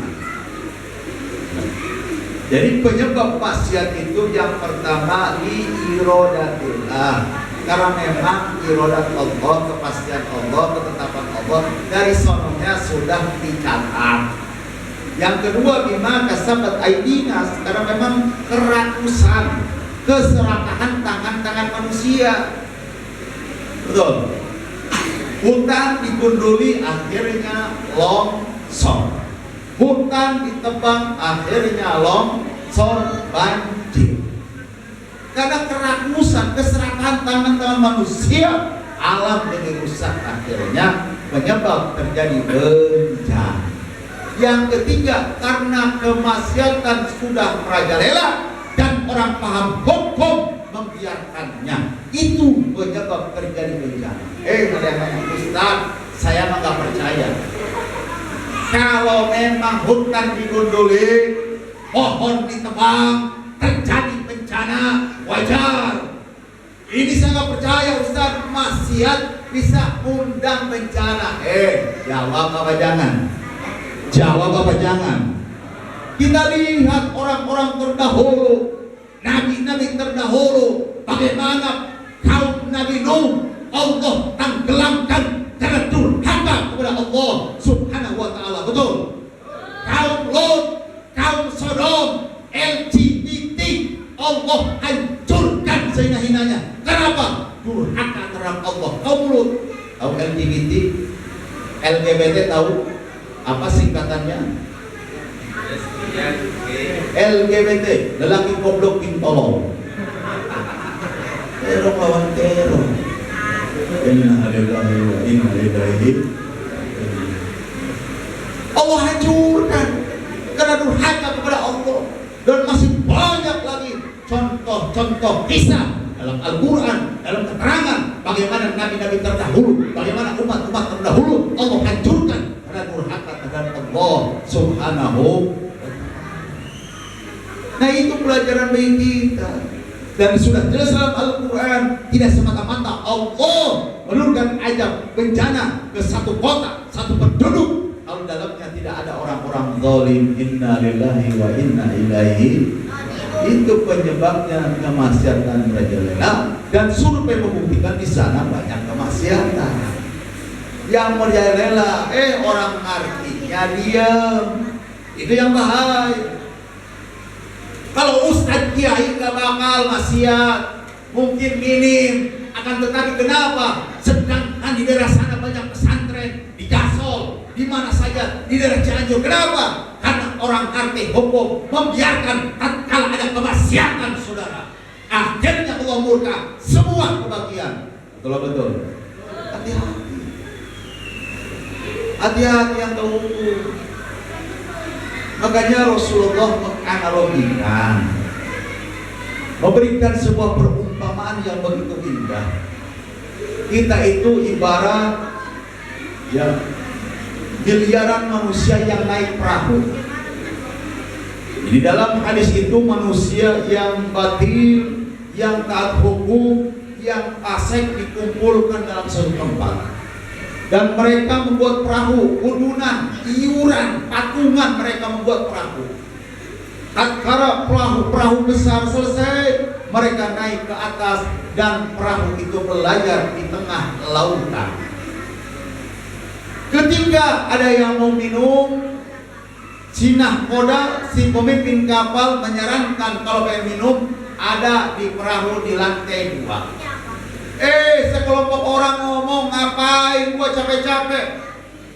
Jadi penyebab maksiat itu yang pertama li irodatillah. Karena memang irodat Allah, kepastian Allah, ketetapan Allah dari sononya sudah dicatat. Yang kedua bima kasabat aidinas, karena memang kerakusan, keserakahan tangan-tangan manusia. Betul. Hutan digunduli akhirnya longsor. Hutan ditebang akhirnya longsor, banjir. Karena kerakusan, keserakahan tangan-tangan manusia, alam jadi rusak, akhirnya menyebab terjadi bencana. Yang ketiga, karena kemaksiatan sudah merajalela dan orang paham hukum membiarkannya, itu penyebab terjadi bencana. Ada yang nanya, Ustaz, saya mah gak percaya. Kalau memang hutan digunduli, pohon ditebang, terjadi bencana, wajar. Ini saya nggak percaya, Ustaz, maksiat bisa undang bencana. Jawab apa jangan? Jawab apa jangan? Kita lihat orang-orang terdahulu, nabi-nabi terdahulu, bagaimana kaum Nabi Nuh Allah tenggelamkan karena durhaka kepada Allah Subhanahu wa Ta'ala. Betul. Kaum Lot, kaum Sodom, LGBT, Allah hancurkan sehina-hinanya. Kenapa? Durhaka terhadap Allah. Kaum Lot, tahu LGBT, LGBT tahu apa singkatannya? LGBT, lelaki goblok bin tolol. Teror lawan teror. Inna lillahi wa inna ilaihi. Allah hancurkan karena durhaka kepada Allah. Dan masih banyak lagi contoh-contoh kisah dalam Al-Quran, dalam keterangan bagaimana nabi-nabi terdahulu, bagaimana umat-umat terdahulu Allah hancurkan karena durhaka terhadap Allah Subhanahu. Nah, itu pelajaran bagi kita. Dan sudah jelas dalam Al-Quran, tidak semata-mata Allah menurunkan azab bencana ke satu kota, satu penduduk, kalau dalamnya tidak ada orang-orang zalim. Inna lillahi wa inna ilaihi. Itu penyebabnya kemaksiatan merajalela. Dan survei membuktikan di sana banyak kemaksiatan. Yang merajalela, orang artinya diam. Itu yang bahaya. Kalau Ustadz Kiai nggak bakal maksiat, mungkin minim. Akan tetapi kenapa? Sedangkan di daerah sana banyak pesantren, di Gasol, di mana saja, di daerah Cianjur. Kenapa? Karena orang arti hukum membiarkan tatkala ada kemaksiatan, saudara. Akhirnya Allah murka semua kebahagiaan. Betul. Hati-hati. Hati-hati yang terukur. Makanya Rasulullah menganalogikan, memberikan sebuah perumpamaan yang begitu indah. Kita itu ibarat miliaran manusia yang naik perahu. Di dalam hadis itu manusia yang batil, yang taat hukum, yang fasik dikumpulkan dalam satu tempat. Dan mereka membuat perahu, udunan, iuran, patungan mereka membuat perahu. Tatkala perahu besar selesai, mereka naik ke atas dan perahu itu berlayar di tengah lautan. Ketika ada yang mau minum, si nahkoda, si pemimpin kapal menyarankan kalau pengen minum ada di perahu di lantai 2. Sekelompok orang ngomong, ngapain gua capek-capek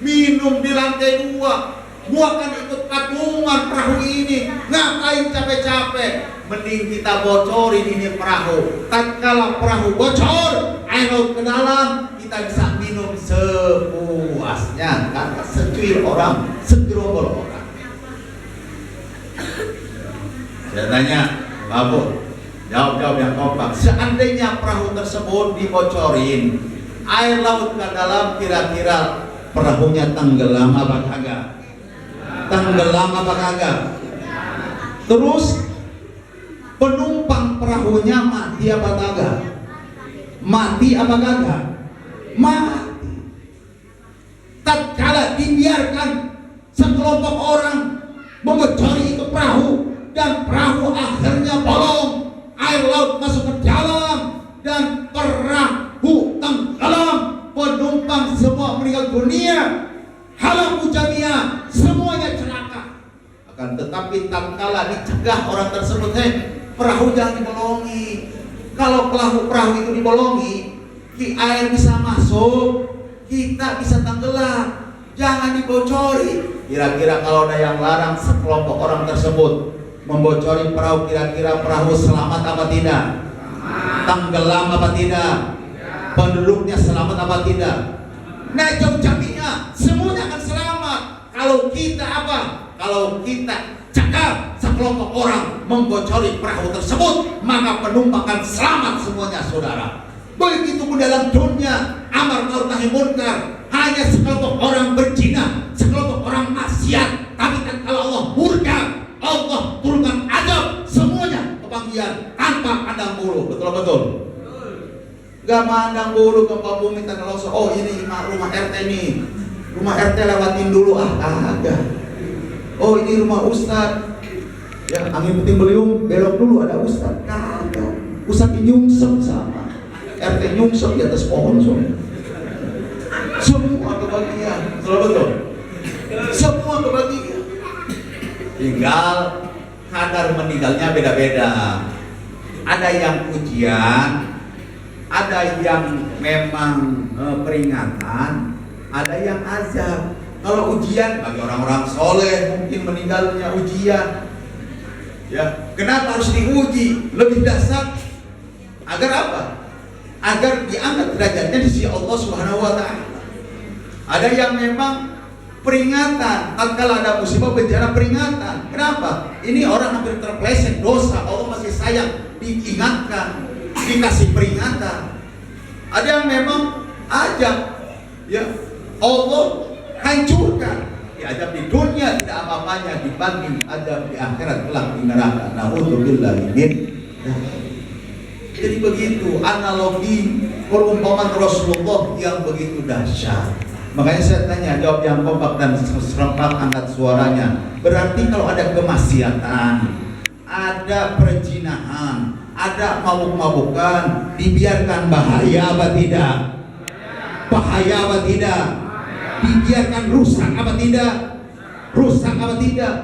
minum di lantai 2? Gua kan ikut patungan perahu ini, ngapain capek-capek? Mending kita bocorin ini perahu. Tatkala perahu bocor, air laut ke dalam, kita bisa minum sepuasnya. Karena secuil orang, segerombol orang. Saya tanya, Babu, jawab yang kompak. Seandainya perahu tersebut dibocorin, air laut ke dalam, kira-kira perahunya tenggelam apa kagak? Tenggelam apa kagak? Terus penumpang perahunya mati apa kagak? Mati apa kagak? Mati. Tatkala dibiarkan sekelompok orang membocori itu perahu dan perahu akhirnya bolong, air laut masuk ke dalam dan perahu tenggelam, penumpang semua meninggal dunia, halaku jamiah, semuanya celaka. Akan tetapi tatkala dicegah orang tersebut, perahu jangan dibolongi. Kalau perahu itu dibolongi, air bisa masuk, kita bisa tenggelam. Jangan dibocori. Kira-kira kalau ada yang larang sekelompok orang tersebut membocori perahu, kira-kira perahu selamat apa tidak? Tenggelam apa tidak? Penduduknya selamat apa tidak? Nah, jauh jaminya semuanya akan selamat. Kalau kita apa? Kalau kita cegah sekelompok orang membocori perahu tersebut, maka penumpang akan selamat semuanya, saudara. Begitu pun dalam dunia, amar ma'ruf nahi munkar, hanya sekelompok orang berzina, sekelompok orang maksiat, tapi kalau Allah murka, Allah turunkan azab, semuanya kebahagiaan tanpa pandang bulu. Betul. Gak mandang bulu ke Pak Bumi tanah longsor. Oh, ini rumah RT nih, rumah RT lewatin dulu, agak. Oh, ini rumah Ustad, ya angin puting beliung belok dulu ada Ustad, kagak. Ustad nyungsep sama RT nyungsep di atas pohon semua kebahagiaan. Betul. Semua kebahagiaan. Tinggal kadar meninggalnya beda-beda. Ada yang ujian, ada yang memang peringatan, ada yang azab. Kalau ujian bagi orang-orang soleh mungkin meninggalnya ujian. Ya, kenapa harus diuji? Lebih dasar agar apa? Agar diangkat derajatnya di sisi Allah Subhanahu wa taala. Ada yang memang peringatan, tatkala ada musibah bencana peringatan. Kenapa? Ini orang hampir terpeleset dosa, Allah masih sayang, diingatkan, dikasih peringatan. Ada yang memang ajab, ya Allah hancurkan, diajab di dunia tidak apa-apanya dibanding adab di akhirat kelak di neraka. Na'udzubillahi min. Jadi begitu analogi perumpamaan Rasulullah yang begitu dahsyat. Makanya saya tanya, jawab yang kompak dan serempak, angkat suaranya. Berarti kalau ada kemaksiatan, ada perzinahan, ada mabuk-mabukan, dibiarkan bahaya apa tidak? Bahaya apa tidak? Dibiarkan rusak apa tidak? Rusak apa tidak?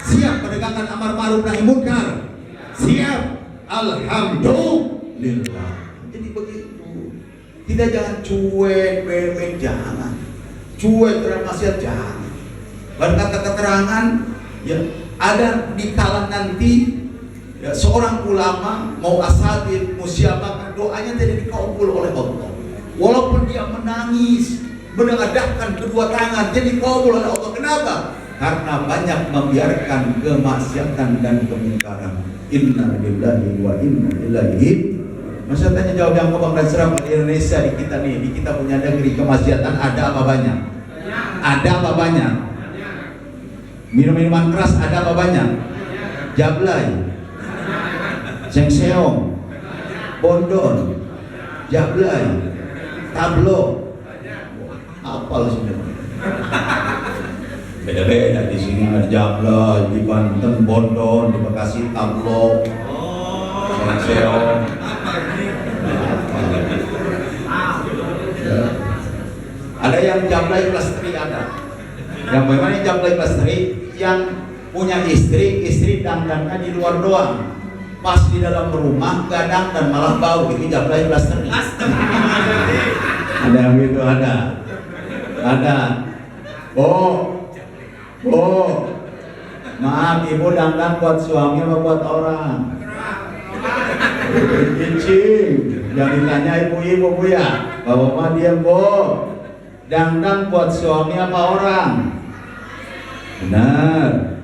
Siap menegakkan amar ma'ruf nahi munkar? Siap. Alhamdulillah. Jadi begitu. Tidak jangan cuek, bebek jangan. Cuek terhadap maksiat jangan. Berkata keterangan, ya ada di kalangan nanti, ya, seorang ulama mau asatid, mau siapa, doanya tidak dikabul oleh Allah. Walaupun dia menangis, menengadahkan kedua tangan, jadi dikabul oleh Allah. Kenapa? Karena banyak membiarkan kemaksiatan dan kemungkaran. Inna lillahi wa inna ilaihi. Masa tanya jawab yang kompak dan serempak di Indonesia, di kita nih, di kita punya negeri kemaksiatan ada apa banyak? Ada apa banyak? Minum-minuman keras ada apa banyak? Jablay, Sengseong, Bondon, Jablay, Tablo, apal semua. Beda-beda di sini ada Jablay, di Banten Bondon, di Bekasi Tablo, Sengseong. Ya. Ada yang Jablay kelas 3 ada. Yang bagaimana Jablay kelas 3 yang punya istri dandannya di luar doang. Pas di dalam rumah gadang dan malah bau, itu Jablay kelas 3. Ada yang gitu, ada. Oh, maaf ibu dandan buat suami apa buat orang? Cicing, jangan ditanya ibu-ibu bu ya. Bapak mah diam bu. Dandan buat suami apa orang? Benar.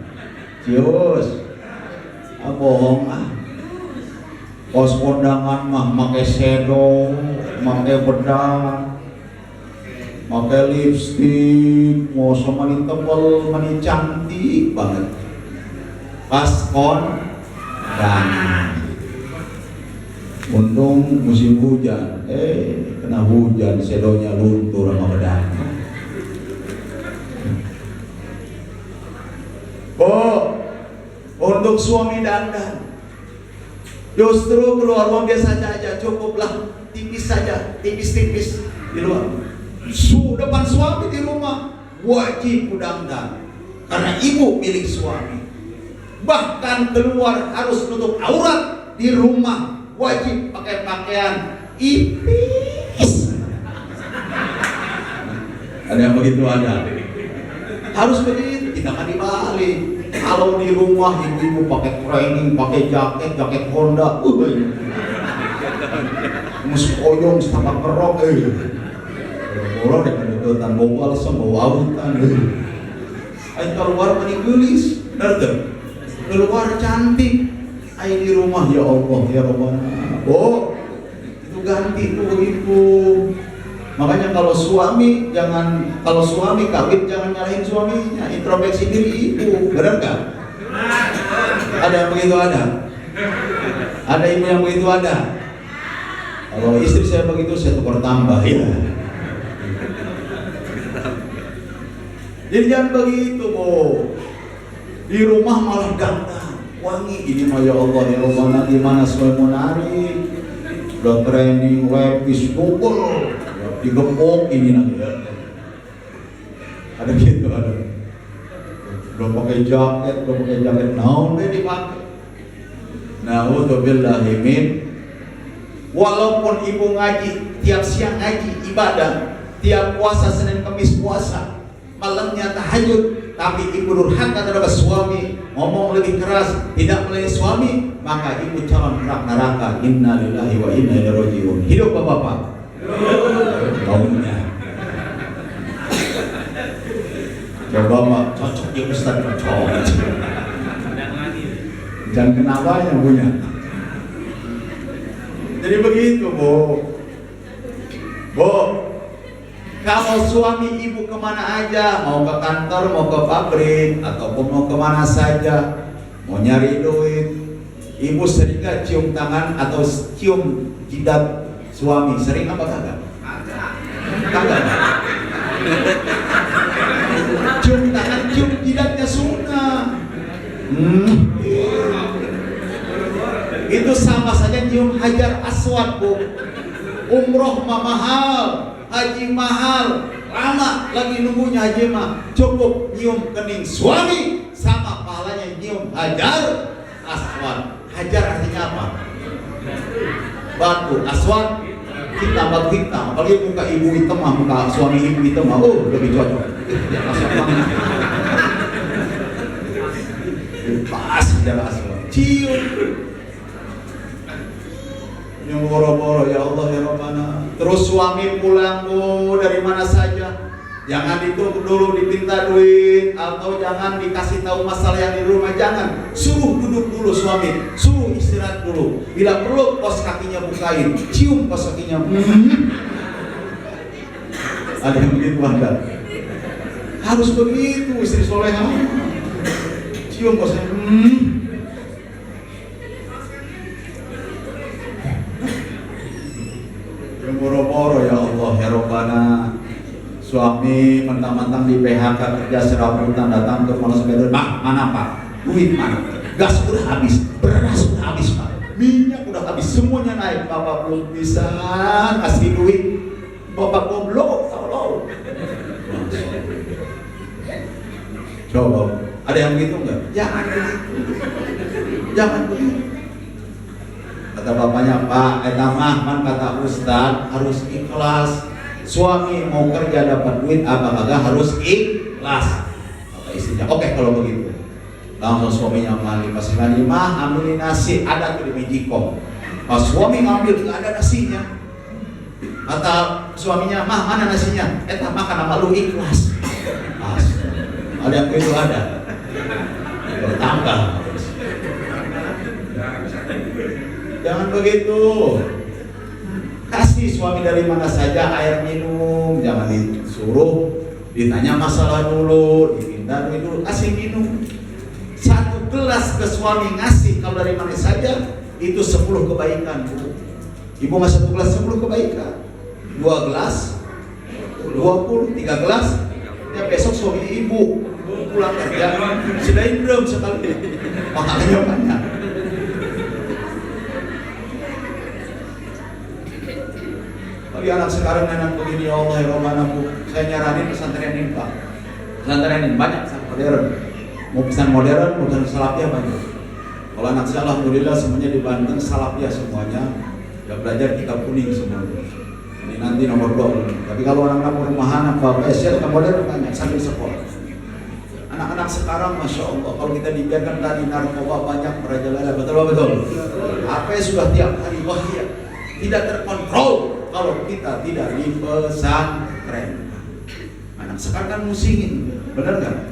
Cius. Bohong ah. Pos kondangan mah make shadow, make bedak, make lipstick, mau sama mani tebel, mani cantik banget. Pas dan untung musim hujan, kena hujan, shadownya luntur sama bedak. Oh, untuk suami dandan justru keluar rumah biasa aja, cukuplah tipis saja, tipis-tipis di luar. Depan suami di rumah wajib dandan karena ibu milik suami. Bahkan keluar harus tutup aurat, di rumah wajib pakai pakaian ipis. Ada yang begitu ada. Harus begitu, kita kan dibalik. Kalau di rumah ibu-ibu pakai training, pakai jaket Honda, mus koyong sama kerok, bola dengan deketan bawal sama autan, keluar menikulis, keluar cantik, di rumah ya Allah ya Rabbana. Oh, itu ganti tuh begitu. Makanya kalau suami kawin jangan nyalahin suaminya, introspeksi diri ibu, benar nggak? Ada yang begitu ada ibu yang begitu ada. Kalau istri saya begitu saya tukar tambah ya. Jadi jangan begitu bu. Di rumah malah ganteng, wangi ini mah ya Allah ya Rabbana, di mana saya mau nari, udah training web kumpul. Digempok ini nanti ya. Ada gitu ada. Belum pakai jaket, naon be dipakai. Na'udzubillahi min. Walaupun ibu ngaji tiap siang ngaji ibadah, tiap puasa Senin Kamis puasa, malamnya tahajud, tapi ibu durhaka terhadap suami, ngomong lebih keras, tidak melayani suami, maka ibu calon neraka. Inna lillahi wa inna ilaihi raji'un. Hidup bapak-bapak. Kaumnya coba mak cocok ya Ustaz, cocok jangan kenapa yang punya. Jadi begitu bu, kalau suami ibu kemana aja, mau ke kantor, mau ke pabrik, ataupun mau kemana saja, mau nyari duit, ibu sering gak cium tangan atau cium jidat suami? Sering apa kagak? Kagak. Cium tangan, cium jidatnya sunnah. Itu sama saja cium hajar aswad bu. Umroh mah mahal, haji mahal, lama lagi nunggunya haji mah. Cukup nyium kening suami sama pahalanya nyium hajar aswad. Hajar artinya apa? Batu, aswad hitam, batu hitam. Apalagi muka ibu hitam, muka suami ibu hitam, lebih cocok. Pas hajar aswad, cium. Yang boro-boro ya Allah ya Rabbana. Terus suami pulang dari mana saja, jangan ditutup dulu diminta duit, atau jangan dikasih tahu masalah yang di rumah. Jangan, suruh duduk dulu suami, suruh istirahat dulu. Bila perlu kos kakinya bukain, cium kos kakinya. Ada yang begitu ada. Harus begitu istri soleha. Cium kos kakinya. suami mentang-mentang di PHK kerja serabutan datang ke malas sepeda, Pak, mana Pak? Duit mana? Gas udah habis, beras udah habis Pak, minyak udah habis, semuanya naik. Bapak belum bisa kasih duit, Bapak goblok, tolong. Coba, ada yang begitu enggak? Jangan begitu, jangan begitu. Kata bapaknya, Pak, eta mah kan kata Ustaz harus ikhlas. Suami mau kerja dapat duit apa kagak harus ikhlas. Kata istrinya, oke kalau begitu. Langsung suaminya mandi, pas mandi mah ambilin nasi, ada tuh di Mejikom. Pas suami ngambil nggak ada nasinya. Kata suaminya, mah mana nasinya? Eta makan sama lu ikhlas. Ada yang begitu ada. Bertambah. Jangan begitu. Kasih suami dari mana saja air minum, jangan disuruh ditanya masalah dulu, diminta duit dulu, kasih minum. 1 gelas ke suami ngasih kalau dari mana saja itu 10 kebaikan. Ibu ngasih 1 gelas 10 kebaikan. 2 gelas 20, 3 gelas ya besok suami ibu pulang kerja sudah indrom sekali makanya banyak. Bagi anak sekarang anak begini, ya Allah ya Rahman, saya nyaranin pesantren ini Pak. Pesantren ini banyak pesantren modern. Mau pesan modern, mau pesan salafiyah banyak. Kalau anak saya alhamdulillah semuanya di Banten salafiyah semuanya. Ya belajar kitab kuning semuanya. Ini nanti nomor 2. Tapi kalau anak-anak rumahan apa saya modern banyak sambil sekolah. Anak-anak sekarang masya Allah, kalau kita dibiarkan tadi narkoba banyak merajalela, betul. Apa yang sudah tiap hari bahaya, tidak terkontrol kalau kita tidak di pesantren. Anak sekarang kan musingin, benar nggak?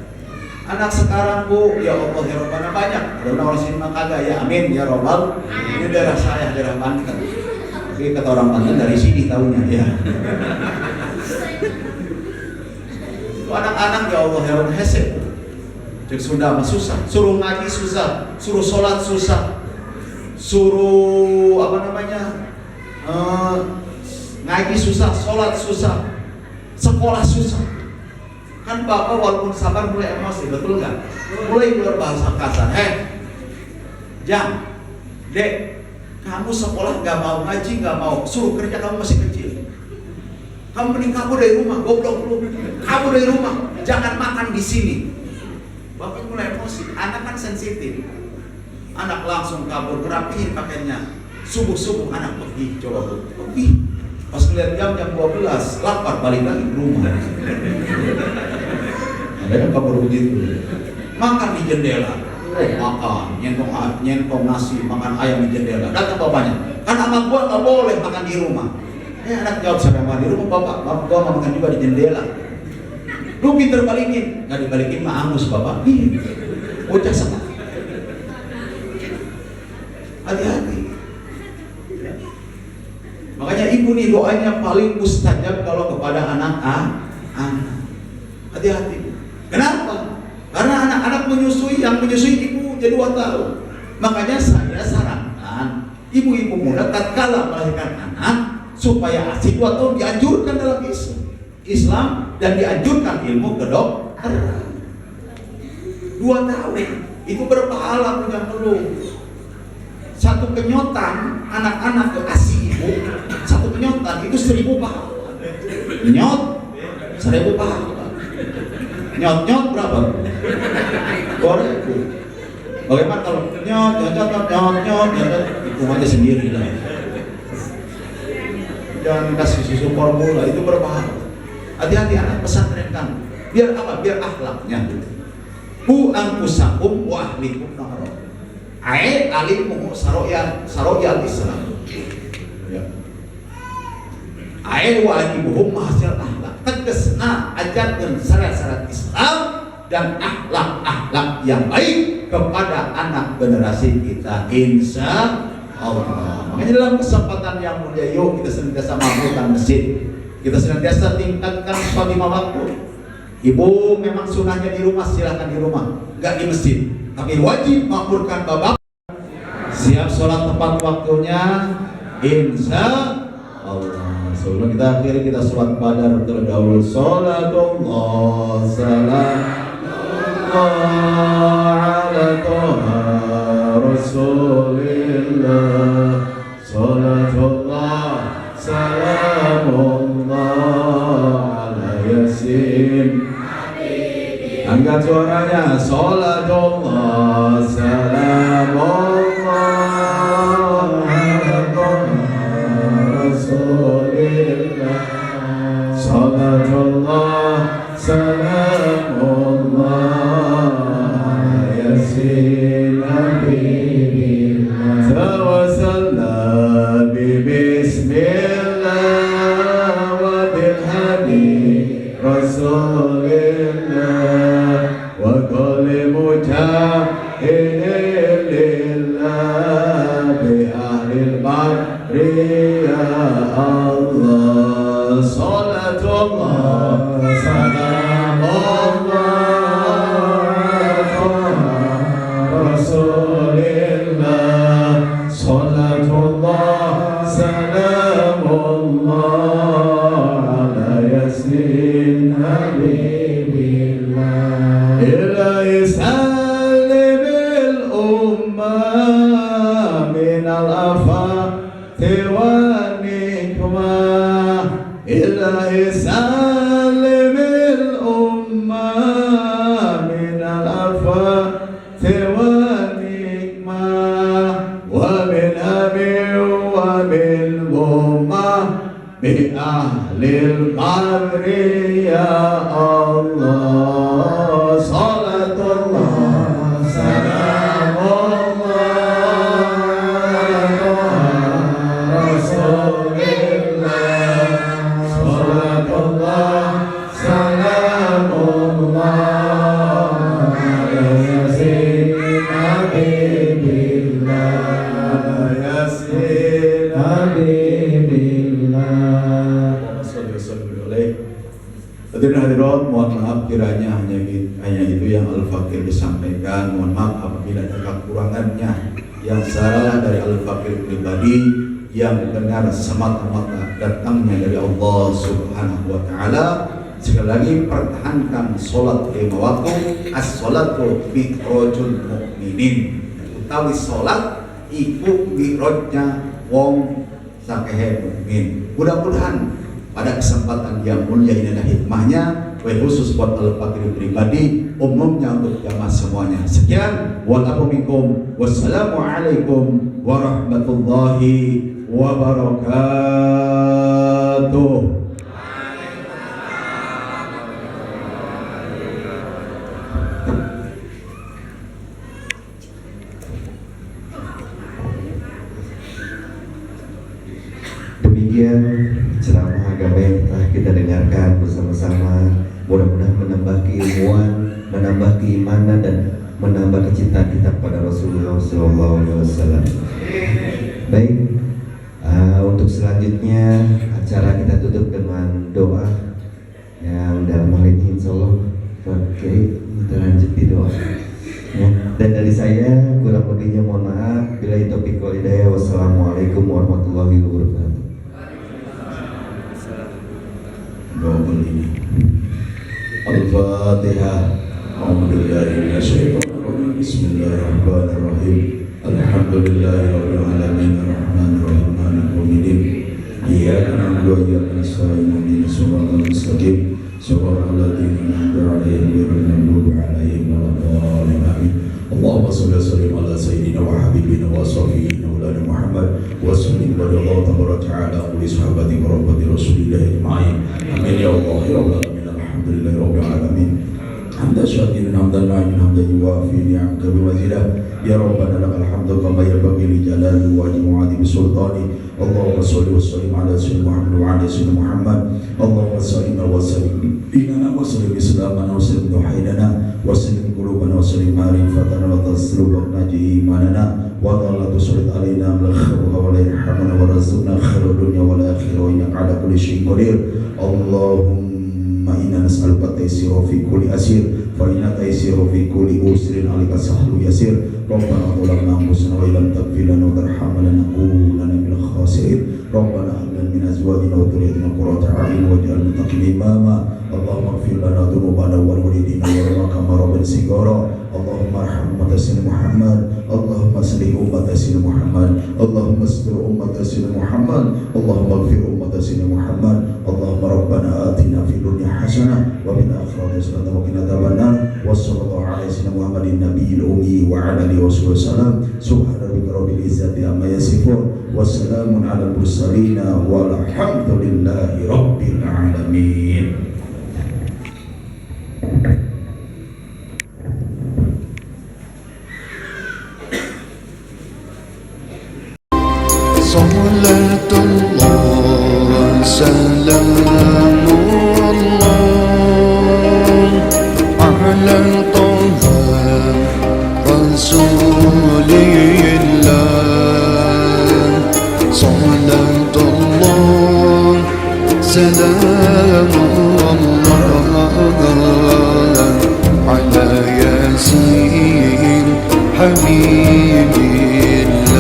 Anak sekarang Bu, ya Allah ya Rabbana banyak. Ada orang sini kagak ya, amin ya Rabbal. Ini daerah saya, daerah Banten. Tapi kata orang Banten dari sini tahunya ya. Anak-anak ya Allah ya Rabbana hesed. Cek Sunda mah susah, suruh ngaji susah, suruh sholat susah, suruh apa namanya ngaji susah, sholat susah, sekolah susah. Kan bapak walaupun sabar mulai emosi, betul nggak? Mulai keluar bahasa kasar, Jang, Dek, kamu sekolah nggak mau, ngaji nggak mau, suruh kerja kamu masih kecil. Kamu mending kabur dari rumah, goblok lu. Kabur dari rumah, jangan makan di sini. Bapak mulai emosi, anak kan sensitif. Anak langsung kabur, ngerapihin pakaiannya. Subuh-subuh anak pergi, coba pergi. Pas ngeliat jam 12, lapar balik lagi ke rumah. Ada yang kabur begitu. Makan di jendela, makan, nyentong nasi, makan ayam di jendela. Datang bapaknya, kan anak gua nggak boleh makan di rumah. Anak jawab, siapa yang makan di rumah? Bapak gua mau makan juga di jendela. Lu pinter balikin, nggak dibalikin mah angus bapak. Bocah sama. Hati-hati. Makanya ibu nih doanya paling mustajab kalau kepada anak-anak. Hati-hati. Kenapa? Karena anak-anak menyusui, yang menyusui ibu jadi 2 tahun. Makanya saya sarankan ibu-ibu muda tatkala melahirkan anak supaya asik 2 tahun dianjurkan dalam Islam dan dianjurkan ilmu kedokteran. 2 tahun itu berpahala punya peluang. 1 kenyotan anak-anak ke ASI ibu, 1 kenyotan itu 1000 pahala. Nyot 1000 pahala. Nyot berapa? 2000. Bagaimana kalau nyot itu aja sendiri lah. Jangan kasih susu formula, itu berpahala. Hati-hati anak pesantren kamu. Biar apa? Biar akhlaknya. Ku anfusakum wa ahlikum nar. Alimu saroya Islam. Ya. Wa alimuhum hasil akhlak. Tegasna ajarkan syarat-syarat Islam dan akhlak-akhlak yang baik kepada anak generasi kita, insya Allah. Makanya dalam kesempatan yang mulia, yuk kita senantiasa mampukan masjid. Kita senantiasa tingkatkan sholat 5 waktu. Ibu memang sunahnya di rumah, silahkan di rumah, nggak di masjid. Tapi wajib makmurkan bapak. Siap sholat tepat waktunya, insya Allah. Sebelum kita akhiri, kita sholat badar terlebih dahulu. Salatullah salamullah ala toha rasulillah. Salatullah salamullah ala yasin. Angkat suaranya. Salatullah salamullah ala toha rasulillah. Salatullah salamullah yasin habibillah. Tawassalna bismillah wa bilhadi rasulillah wa kulli mujahidin lillah bi ahlil badri ya Allah. Salatullah salamullah rasulillah. Salatullah salamullah ala yasin habibillah. Ilahi salimil ummah minal afati wa nikmah. Ilahi salimil ummah minal afati wa nikmah. Wa min amin wa min ummah bi ahlil qadri ya Allah. Salatullah salamullah rasulillah. Salatullah salamullah yasin habibillah. Yasin habibillah. Hadirin hadirat, mohon maaf kiranya hanya itu yang Al-Fakir disampaikan. Mohon maaf apabila ada kekurangannya. Yang salah dari Al-Fakir pribadi, yang benar semata-mata datangnya dari Allah Subhanahu wa taala. Sekali lagi, pertahankan salat 5 waktu. As-salatu mi'rajul mukminin. Utawi salat iku mi'rajnya wong sakehe mukmin. Mudah-mudahan pada kesempatan yang mulia ini ada hikmahnya, khusus buat Al-Fakir pribadi, umumnya untuk jamaah semuanya. Sekian, wa'alaikum wassalamualaikum warahmatullahi wabarakatuh. Demikian ceramah agama yang telah kita dengarkan bersama-sama. Mudah-mudahan menambah keilmuan, menambah keimanan, dan menambah kecintaan kita pada Rasulullah SAW. Baik, untuk selanjutnya acara kita tutup dengan doa yang dalam hal ini insya Allah Oke, kita lanjut di doa. Ya. Dan dari saya kurang lebihnya mohon maaf. Bila itu taufiq wal hidayah. Wassalamualaikum warahmatullahi wabarakatuh. Doa ini. Al-Fatihah. A'udzubillahi minasyaitonir rajim. Bismillahirrahmanirrahim. Alhamdulillahirabbil alamin arrahmanir rahim maliki yaumiddin. Iyyaka na'budu wa iyyaka nasta'in ihdinas siratal mustaqim. Siratal ladzina an'amta 'alaihim ghairil maghdubi 'alaihim waladdallin. Amin. Allahumma shalli wa sallim ala sayyidina wa habibina wa shafiina maulana Muhammad wa sallim wa radallahu tabaraka ta'ala li sahabati wa rabbati rasulillah ajma'in. Amin ya Allah ya rabbal alamin. Alhamdulillahi rabbil alamin. Hamdan syakirin hamdan na'imin hamdan yuwafi ni'amaka bi mazidah. Ya Rabbana lakal hamdu kama yanbaghi li jalali wajhi wa 'azimi sultani. Allahumma shalli wa sallim ala sayyidina Muhammad wa ala sayyidina Muhammad. Allahumma salli wa sallim dinana wa sallim islamana wa sallim tauhidana wa sallim qulubana wa sallim ma'rifatana wa tasluq naji imanana wa la tusallit alaina bil khawfa wa la yarhamna wa razqna khairal dunya wal akhirah innaka ala kulli syai'in qadir. Allahumma inna nas'aluka taysira fi kulli asir fa inna taysira fi kulli usrin alika sahlu yasir. ربنا ظلمنا أنفسنا وإن لم تغفر لنا وترحمنا لنكونن من الخاسرين ربنا هب لنا من أزواجنا وذريتنا قرة أعين واجعلنا للمتقين إماما اللهم اغفر لنا ذنوبنا ولوالدينا وارحمنا ربنا صغارا اللهم ارحم أمة سيدنا محمد اللهم اصلح أمة سيدنا محمد اللهم استر أمة سيدنا محمد اللهم اغفر أمة سيدنا محمد اللهم ربنا آتنا في الدنيا حسنة وفي الآخرة حسنة وقنا عذاب النار وصلى الله على سيدنا محمد النبي الأمي وعلى آله وصحبه وسلم سبحان ربك رب العزة عما يصفون وسلام على المرسلين والحمد لله رب العالمين. صلاة الله سلام الله على طه رسول الله صلاة الله سلام الله على ياسين حبيب الله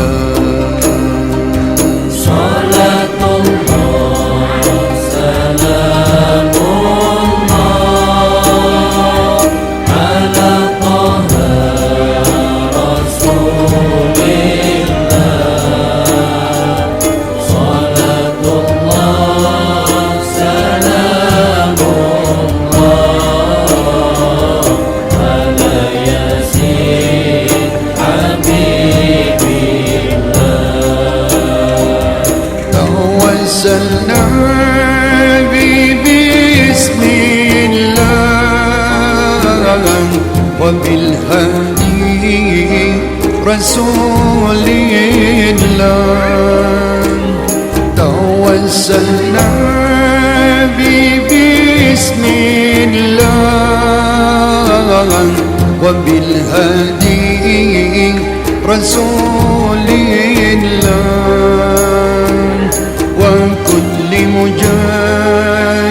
توسلنا بسم الله وبالهدي رسول الله توسلنا بسم الله وبالهدي رسول الله وكل مجاهد